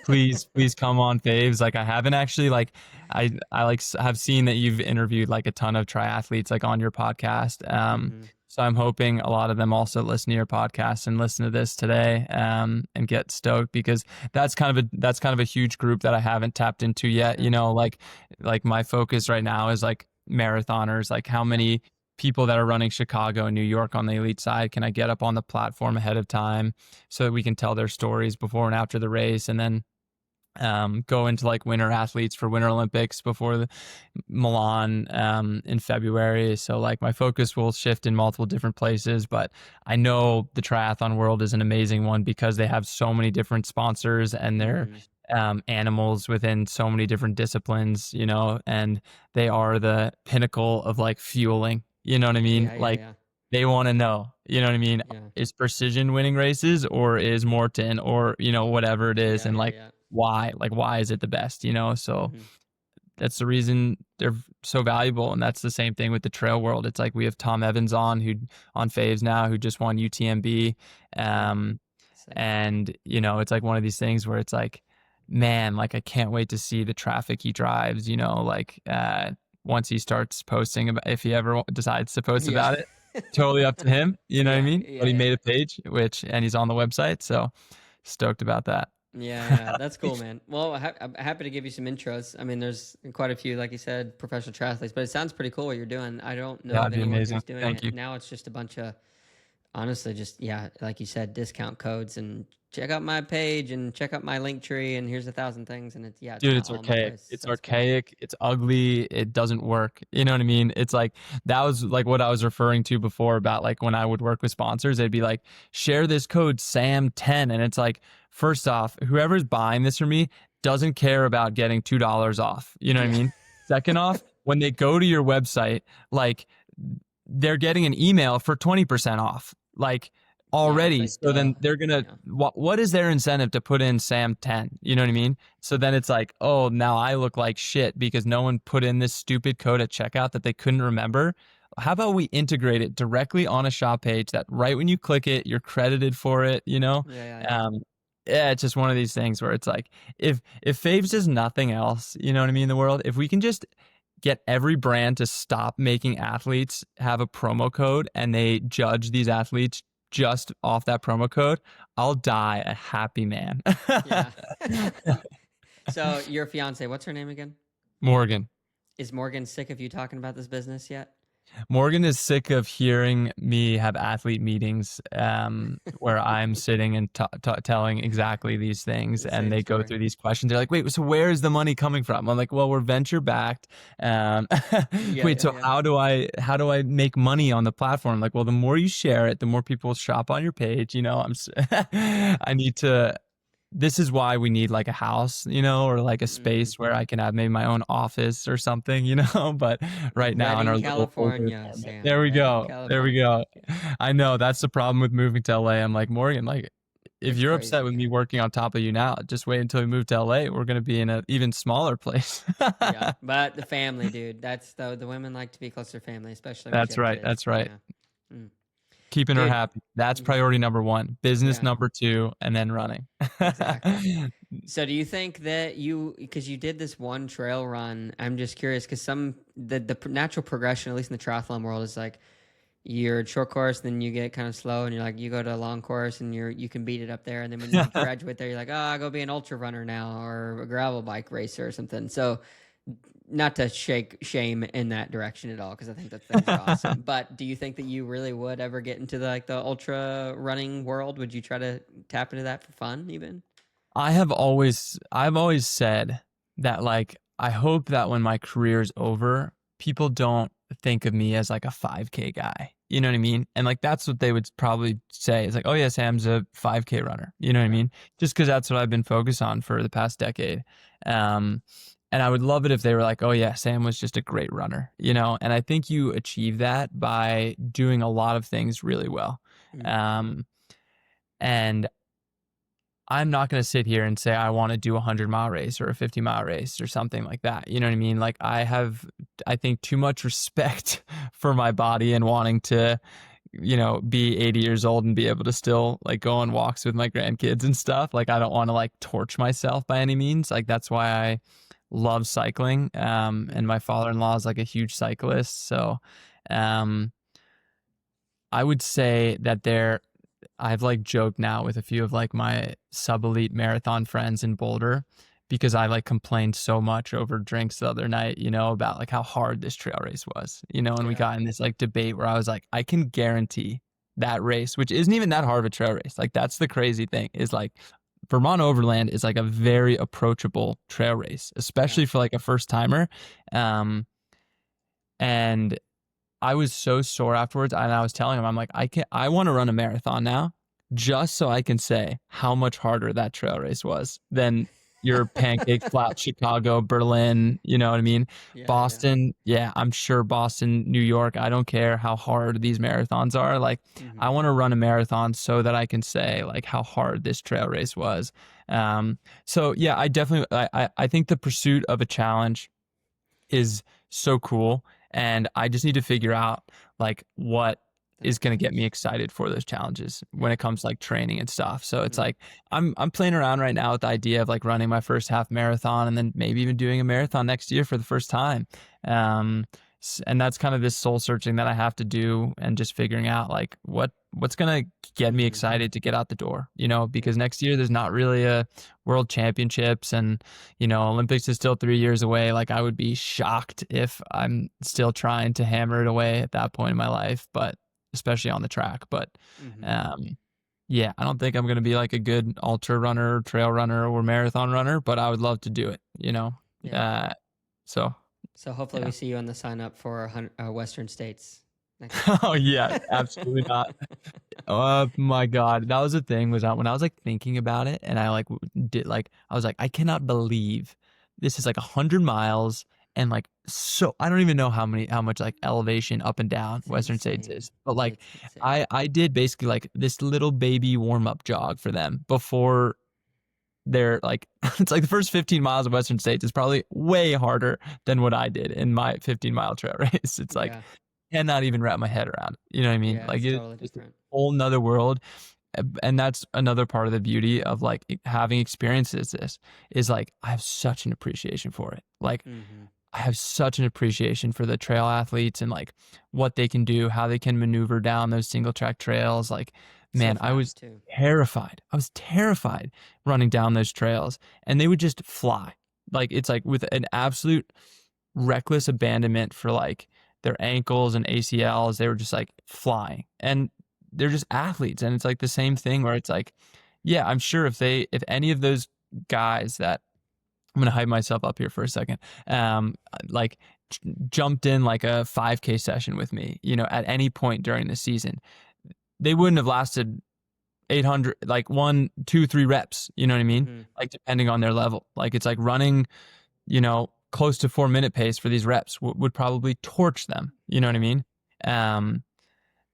Please come on faves. Like I haven't actually like I like have seen that you've interviewed like a ton of triathletes like on your podcast. Hmm. So I'm hoping a lot of them also listen to your podcast and listen to this today, and get stoked, because that's kind of a huge group that I haven't tapped into yet. Sure. Like my focus right now is like marathoners, like how Yeah. many people that are running Chicago and New York on the elite side can I get up on the platform ahead of time so that we can tell their stories before and after the race, and then go into like winter athletes for Winter Olympics before the Milan in February. So like my focus will shift in multiple different places, but I know the triathlon world is an amazing one because they have so many different sponsors, and they're Hmm. animals within so many different disciplines, and they are the pinnacle of like fueling. You know what I mean? Yeah. Yeah. Like Yeah. they want to know, you know what I mean? Yeah. Is Precision winning races, or is Morton, or, whatever it is. Yeah. And Yeah. like, Yeah. why is it the best, so Hmm. that's the reason they're so valuable. And that's the same thing with the trail world. It's like we have Tom Evans on Faves now, who just won UTMB. Yeah. um Sick. and it's like one of these things where it's like, man, like I can't wait to see the traffic he drives, like once he starts posting about, if he ever decides to post Yeah. about it, totally up to him, you know what I Yeah. mean? But Yeah. he Yeah. made a page, and he's on the website, so stoked about that. Yeah, yeah, that's cool, man. Well, I'm happy to give you some intros. I mean, there's quite a few, like you said, professional triathletes, but it sounds pretty cool what you're doing. I don't know of That'd be anyone amazing. who's doing Thank it. you. Now it's just a bunch of, honestly, just, yeah, like you said, discount codes and check out my page and check out my link tree and here's 1,000 things. And it's, yeah, it's Dude, kind of it's all in one archaic. place. It's So it's cool. archaic. It's ugly. It doesn't work. You know what I mean? It's like, that was like what I was referring to before about like when I would work with sponsors, they'd be like, share this code SAM10. And it's like, first off, whoever's buying this from me doesn't care about getting $2 off. You know what I Yeah. mean? Second off, when they go to your website, like they're getting an email for 20% off. Like, Yeah, it's already. like, So duh. then they're gonna, Yeah. what is their incentive to put in Sam 10? You know what I mean? So then it's like, oh, now I look like shit because no one put in this stupid code at checkout that they couldn't remember. How about we integrate it directly on a shop page that right when you click it, you're credited for it, Yeah, yeah, yeah. yeah, it's just one of these things where it's like, if Faves does nothing else, you know what I mean, in the world, if we can just get every brand to stop making athletes have a promo code and they judge these athletes just off that promo code, I'll die a happy man. Yeah. So your fiance, what's her name again? Morgan. Is Morgan sick of you talking about this business yet? Morgan is sick of hearing me have athlete meetings where I'm sitting and telling exactly these things, The and same they go story. through these questions. They're like, "Wait, so where is the money coming from?" I'm like, "Well, we're venture backed." Um, Yeah, Wait, yeah, so yeah. how do I make money on the platform? Like, well, the more you share it, the more people shop on your page. I need to. This is why we need like a house, or like a Hmm. space where I can have maybe my own office or something, But right now in Redding, our little older California, apartment. There Sam. we Redding, go. There we California. go. Yeah, I know that's the problem with moving to LA. I'm like, Morgan, like if it's you're upset crazy. with me Yeah. working on top of you now, just wait until we move to LA. We're gonna be in an even smaller place. Yeah, but the family, dude. That's the women like to be close to their family, especially when she That's have right. kids. That's right. Yeah. Mm. Keeping her Dude. happy. That's Yeah. priority number one. Business Yeah. number two, and then running. Exactly. So do you think that because you did this one trail run, I'm just curious because the natural progression, at least in the triathlon world, is like you're short course, then you get kind of slow, and you're like you go to a long course, and you can beat it up there, and then when you graduate there, you're like, oh, I go be an ultra runner now or a gravel bike racer or something. So not to shame in that direction at all, because I think that things are awesome. But do you think that you really would ever get into the ultra running world? Would you try to tap into that for fun, even? I've always said that like I hope that when my career is over, people don't think of me as like a 5K guy. You know what I mean? And like that's what they would probably say. It's like, oh yeah, Sam's a 5K runner. You know what I Right. mean? Just because that's what I've been focused on for the past decade. And I would love it if they were like, oh yeah, Sam was just a great runner, you know? And I think you achieve that by doing a lot of things really well. Mm-hmm. Um, and I'm not going to sit here and say I want to do a 100-mile race or a 50-mile race or something like that. You know what I mean? Like I have, I think, too much respect for my body and wanting to, you know, be 80 years old and be able to still like go on walks with my grandkids and stuff. Like I don't want to like torch myself by any means. Like that's why I love cycling. And my father-in-law is like a huge cyclist. So um, I would say that I've like joked now with a few of like my sub elite marathon friends in Boulder because I like complained so much over drinks the other night, you know, about like how hard this trail race was, you know, and we Yeah. got in this like debate where I was like, I can guarantee that race, which isn't even that hard of a trail race. Like that's the crazy thing is like Vermont Overland is like a very approachable trail race, Yeah. especially for like a first timer. And I was so sore afterwards, and I was telling him, I'm like, I want to run a marathon now, just so I can say how much harder that trail race was than your pancake flat Chicago, Berlin, you know what I mean? Yeah. Boston, yeah, I'm sure Boston, New York, I don't care how hard these marathons are. Like, Mm-hmm. I want to run a marathon so that I can say like how hard this trail race was. So yeah, I definitely, I think the pursuit of a challenge is so cool. And I just need to figure out like what is That going to get me challenge. excited for those challenges when Yeah. it comes to like training and stuff. So it's Mm-hmm. like I'm playing around right now with the idea of like running my first half marathon and then maybe even doing a marathon next year for the first time. Um, and that's kind of this soul searching that I have to do and just figuring out like what's going to get me Mm-hmm. excited to get out the door, you know, Yeah. because next year there's not really a world championships and you know, Olympics is still 3 years away. Like I would be shocked if I'm still trying to hammer it away at that point in my life, but especially on the track. But Mm-hmm. um, yeah, I don't think I'm going to be like a good ultra runner, trail runner, or marathon runner, but I would love to do it, you know? Yeah. Uh, so So hopefully we yeah. see you on the sign up for Western States next year. Oh yeah, absolutely not. Oh my God. That was the thing was that when I was like thinking about it and I like did like, I was like, I cannot believe this is like 100 miles and like, so I don't even know how much like elevation up and down It's Western States insane. is, but like It's insane. I did basically like this little baby warm up jog for them before they're like, it's like the first 15 miles of Western States is probably way harder than what I did in my 15-mile trail race. It's like, Yeah. cannot even wrap my head around. You know what I mean? Yeah. Like It's it's totally just a different. whole nother world. And that's another part of the beauty of like having experiences this is like I have such an appreciation for it. Like Mm-hmm. I have such an appreciation for the trail athletes and like what they can do, how they can maneuver down those single track trails. Like, So man, I was fast too. terrified. I was terrified running down those trails and they would just fly. Like it's like with an absolute reckless abandonment for like their ankles and ACLs. They were just like flying and they're just athletes. And it's like the same thing where it's like, yeah, I'm sure if any of those guys that I'm going to hype myself up here for a second, like jumped in like a 5K session with me, you know, at any point during the season, they wouldn't have lasted 800, like 1, 2, 3 reps, you know what I mean? Mm-hmm. Like depending on their level, like it's like running, you know, close to 4 minute pace for these reps would probably torch them. You know what I Yeah. mean?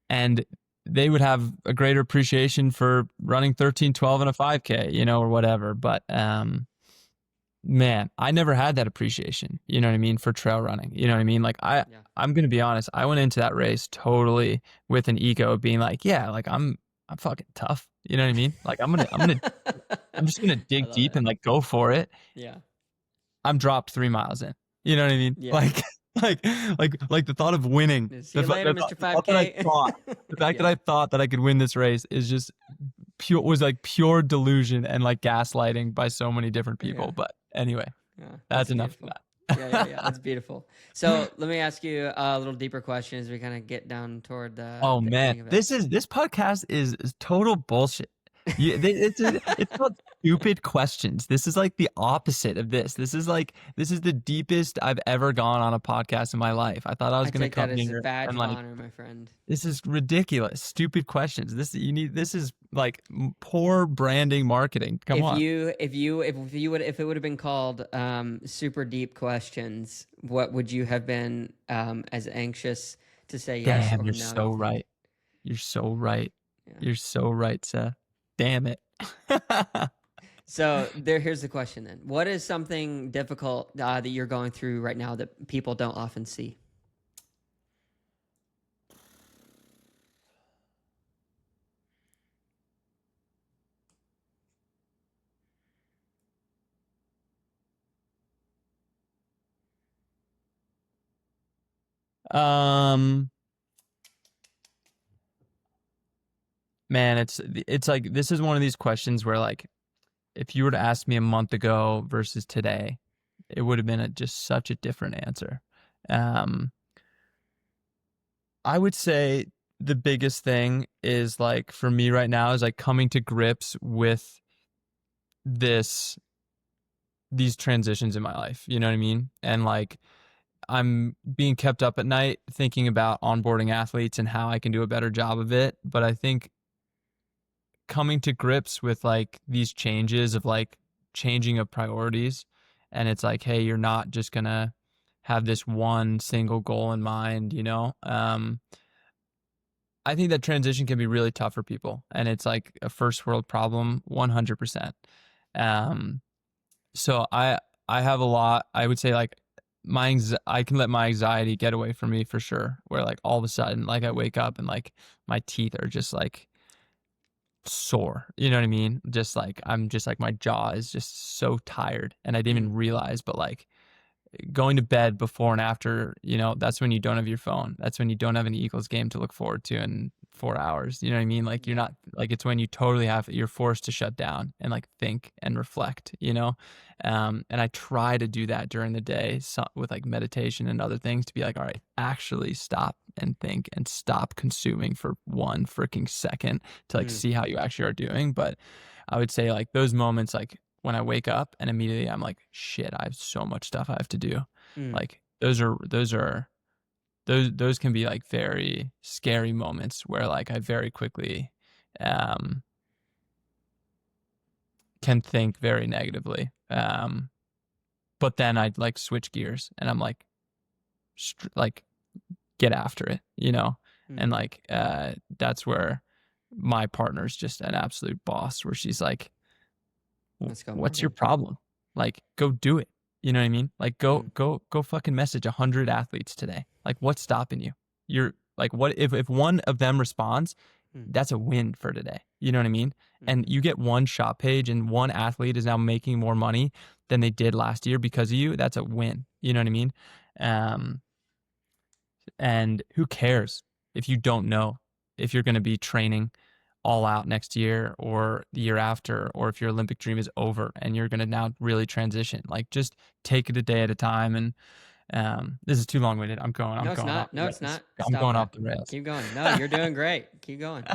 And they would have a greater appreciation for running 13:12 in a 5K, you know, or whatever. But, man, I never had that appreciation, you know what I mean? For trail running, you know what I mean? Like Yeah. I'm going to be honest. I went into that race totally with an ego of being like, yeah, like I'm fucking tough. You know what I mean? Like I'm just going to I dig love deep it. and like go for it. Yeah. I'm dropped 3 miles in. You know what I mean? Yeah. Like, like the thought of winning, See you later, the Mr. thought that I 5K. thought, the fact that Yeah. I thought that I could win this race is just was like pure delusion and like gaslighting by so many different people. Yeah. But anyway, Yeah. that's That's enough of beautiful. that. Yeah. That's beautiful. So let me ask you a little deeper question as we kind of get down toward Oh the man, ending of it. this podcast is total bullshit. It's called Stupid questions. This is like the opposite of this. This is the deepest I've ever gone on a podcast in my life. I thought I was I gonna take that come as a here badge and of like, honor, my friend. this is ridiculous. Stupid questions. This is like poor branding marketing. Come on. If it would have been called super deep questions, what would you have been as anxious to say yes Damn, or you're no, you so think? right. You're so right. Yeah. You're so right, Seth. Damn it. So here's the question then. What is something difficult that you're going through right now that people don't often see? Um, Man, it's like this is one of these questions where like if you were to ask me a month ago versus today, it would have been just such a different answer. Um, I would say the biggest thing is like for me right now is like coming to grips with this these transitions in my life. You know what I mean? And like I'm being kept up at night thinking about onboarding athletes and how I can do a better job of it. But I think coming to grips with like these changes of like changing of priorities, and it's like, hey, you're not just gonna have this one single goal in mind, you know? I think that transition can be really tough for people, and it's like a first world problem 100%. Um, so I have a lot. I would say like I can let my anxiety get away from me for sure. Where like all of a sudden, like I wake up and like my teeth are just like sore. You know what I mean? Just like I'm just like my jaw is just so tired, and I didn't Mm, even realize. But like going to bed before and after, that's when you don't have your phone. That's when you don't have an Eagles game to look forward to in 4 hours. You know what I mean? Like you're yeah. not like it's when you totally you're forced to shut down and like think and reflect, you know? And I try to do that during the day with like meditation and other things to be like, all right, actually stop and think and stop consuming for one freaking second to like Mm, see how you actually are doing. But I would say like those moments, like when I wake up and immediately I'm like, shit, I have so much stuff I have to do. mm, Like those can be like very scary moments where like I very quickly um can think very negatively. But then I'd like switch gears and I'm like like get after it, you know? And mm. like that's where my partner's just an absolute boss where she's like, Let's go, what's your Morgan. problem? Like, go do it. You know what I mean? Like, go, Mm, go, go fucking message 100 athletes today. Like, what's stopping you? You're like, what if one of them responds? mm, That's a win for today. You know what I mean? And mm-hmm. you get one shop page and one athlete is now making more money than they did last year because of you. That's a win. You know what I mean? Um, and who cares if you don't know if you're going to be training all out next year or the year after, or if your Olympic dream is over and you're going to now really transition? Like, just take it a day at a time. And this is too long winded. I'm No, it's going off not. the No, it's rails. not. I'm Stop going that. off the rails. Keep going. No, you're doing great. Keep going.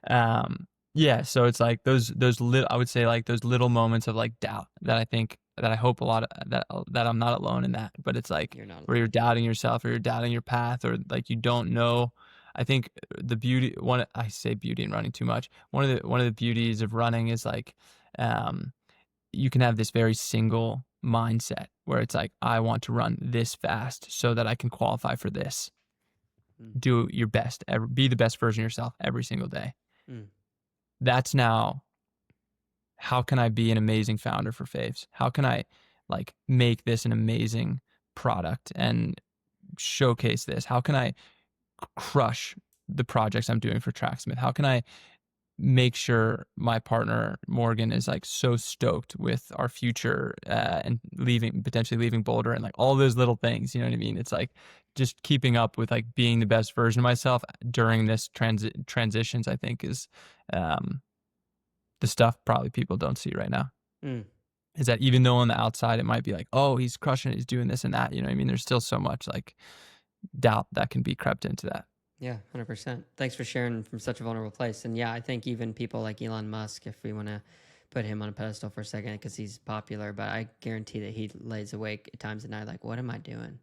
um, yeah. So it's like those little, I would say like those little moments of like doubt that I think that I hope a lot of that I'm not alone in that, but it's like You're not where you're alone. doubting yourself or you're doubting your path or like you don't know. I think the beauty one I say beauty in running too much. One of the beauties of running is like um you can have this very single mindset where it's like I want to run this fast so that I can qualify for this. Mm, Do your best, be the best version of yourself every single day. mm, That's now how can I be an amazing founder for Faves? How can I like make this an amazing product and showcase this? How can I crush the projects I'm doing for Tracksmith? How can I make sure my partner Morgan is like so stoked with our future and potentially leaving Boulder and like all those little things, you know what I mean? It's like just keeping up with like being the best version of myself during this transitions, I think is um, the stuff probably people don't see right now. mm. Is that even though on the outside it might be like, oh, he's crushing it, he's doing this and that, you know what I mean? There's still so much like doubt that can be crept into that. Yeah, 100%. Thanks for sharing from such a vulnerable place. And yeah, I think even people like Elon Musk, if we want to put him on a pedestal for a second because he's popular, but I guarantee that he lays awake at times at night like, what am I doing?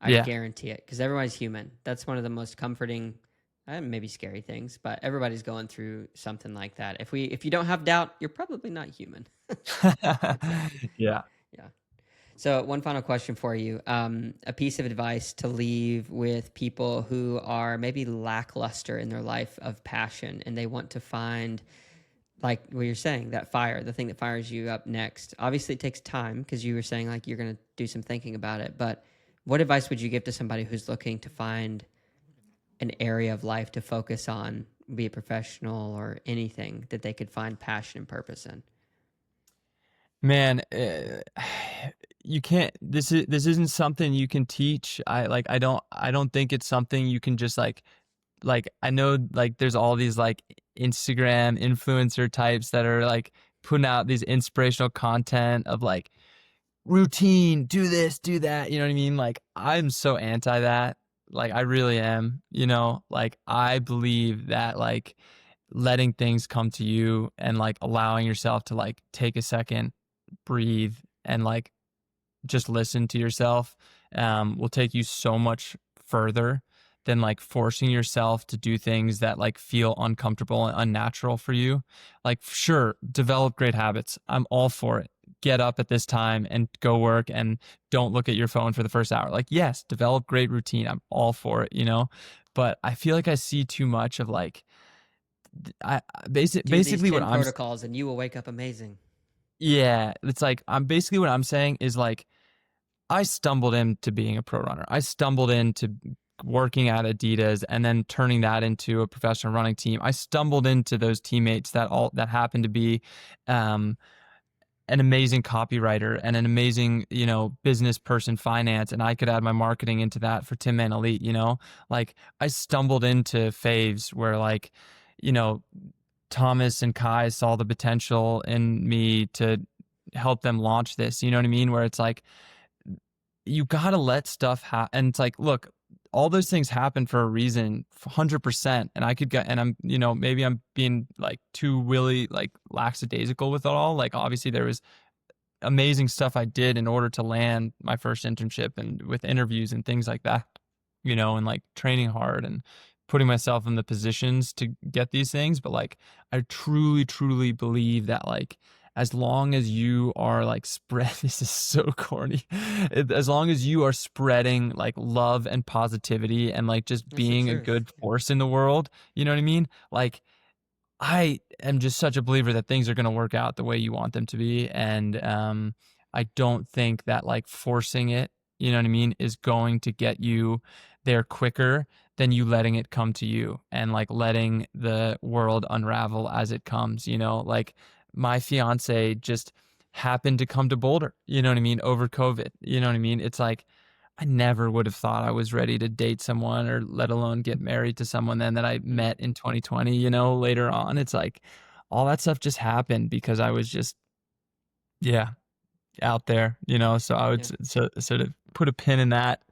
I Yeah. guarantee it because everybody's human. That's one of the most comforting, maybe scary things, but everybody's going through something like that. If you don't have doubt, you're probably not human. I'd say, Yeah. yeah. So one final question for you: a piece of advice to leave with people who are maybe lackluster in their life of passion, and they want to find, like what you're saying, that fire, the thing that fires you up next. Obviously, it takes time because you were saying like you're going to do some thinking about it. But what advice would you give to somebody who's looking to find an area of life to focus on, be it professional or anything that they could find passion and purpose in? Man, you can't, this isn't something you can teach. I don't think it's something you can just like I know like there's all these like Instagram influencer types that are like putting out these inspirational content of like routine, do this, do that, you know what I mean? Like I'm so anti that. Like I really am, like I believe that like letting things come to you and like allowing yourself to like take a second, breathe, and like just listen to yourself will take you so much further than like forcing yourself to do things that like feel uncomfortable and unnatural for you. Like, sure, develop great habits. I'm all for it. Get up at this time and go work and don't look at your phone for the first hour. Like, yes, develop great routine. I'm all for it. But I feel like I see too much of like, Do these basically what 10 I'm, protocols and you will wake up amazing. yeah, it's like, I'm basically what I'm saying is like, I stumbled into being a pro runner. I stumbled into working at Adidas and then turning that into a professional running team. I stumbled into those teammates that happened to be um, an amazing copywriter and an amazing, business person, finance, and I could add my marketing into that for Tinman Elite. Like I stumbled into Faves where like, you know, Thomas and Kai saw the potential in me to help them launch this. You know what I mean? Where it's like you got to let stuff happen. And it's like, look, all those things happen for a reason, 100%. And I could get, and I'm, maybe I'm being like too really like lackadaisical with it all. Like, obviously, there was amazing stuff I did in order to land my first internship and with interviews and things like that, and like training hard and putting myself in the positions to get these things. But like, I truly, truly believe that like, as long as you are like spread, this is so corny. As long as you are spreading like love and positivity and like just That's the being a truth. good force in the world, you know what I mean? Like, I am just such a believer that things are going to work out the way you want them to be. And I don't think that like forcing it, you know what I mean, is going to get you there quicker than you letting it come to you and like letting the world unravel as it comes, like my fiance just happened to come to Boulder, you know what I mean, over COVID, you know what I mean? It's like, I never would have thought I was ready to date someone or let alone get married to someone then that I Mm. met in 2020, later on. It's like all that stuff just happened because I was just, yeah, out there. So I would Yeah. sort of put a pin in that.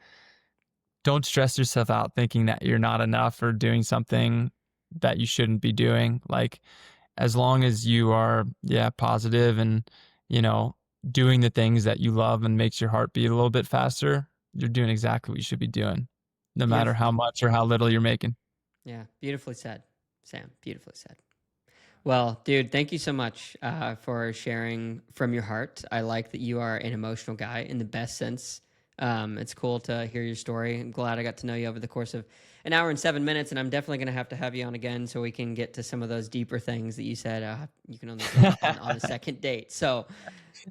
Don't stress yourself out thinking that you're not enough or doing something that you shouldn't be doing. Like, as long as you are, yeah, positive and, you know, doing the things that you love and makes your heart beat a little bit faster, you're doing exactly what you should be doing, no matter how Beautifully. much or how little you're making. Yeah. Beautifully said, Sam. Beautifully said. Well, dude, thank you so much for sharing from your heart. I like that you are an emotional guy in the best sense. It's cool to hear your story. I'm glad I got to know you over the course of an hour and 7 minutes, and I'm definitely going to have you on again so we can get to some of those deeper things that you said you can only bring up on the second date. So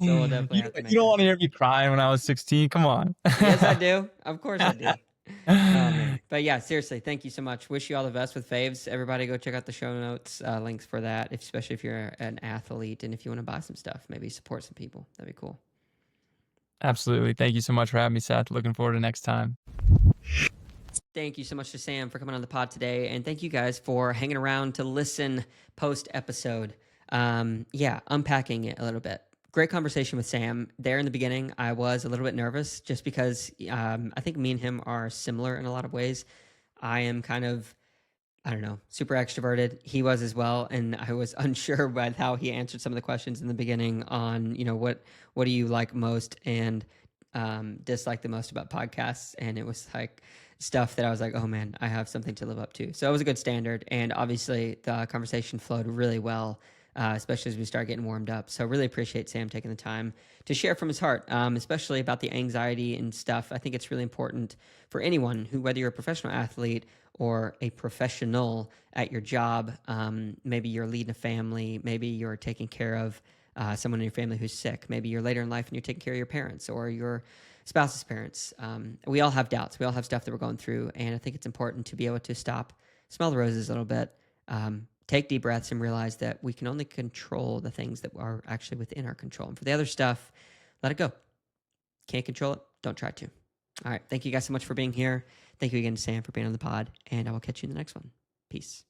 we'll You definitely have to you make don't that want to hear happen. me crying when I was 16. Come on. Yes, I do. Of course I do. Oh man, but yeah, seriously, thank you so much. Wish you all the best with faves. Everybody, go check out the show notes, links for that, especially if you're an athlete and if you want to buy some stuff, maybe support some people. That'd be cool. Absolutely. Thank you so much for having me, Seth. Looking forward to next time. Thank you so much to Sam for coming on the pod today, and thank you guys for hanging around to listen post episode. Yeah, unpacking it a little bit. Great conversation with Sam. There in the beginning, I was a little bit nervous just because I think me and him are similar in a lot of ways. I am kind of I don't know, super extroverted. He was as well, and I was unsure with how he answered some of the questions in the beginning on, what do you like most and dislike the most about podcasts, and it was like stuff that I was like, oh man, I have something to live up to. So it was a good standard, and obviously the conversation flowed really well. Especially as we start getting warmed up. So really appreciate Sam taking the time to share from his heart, especially about the anxiety and stuff. I think it's really important for anyone who, whether you're a professional athlete or a professional at your job, maybe you're leading a family, maybe you're taking care of someone in your family who's sick, maybe you're later in life and you're taking care of your parents or your spouse's parents. We all have doubts. We all have stuff that we're going through. And I think it's important to be able to stop, smell the roses a little bit, take deep breaths and realize that we can only control the things that are actually within our control. And for the other stuff, let it go. Can't control it, don't try to. All right. Thank you guys so much for being here. Thank you again to Sam for being on the pod, and I will catch you in the next one. Peace.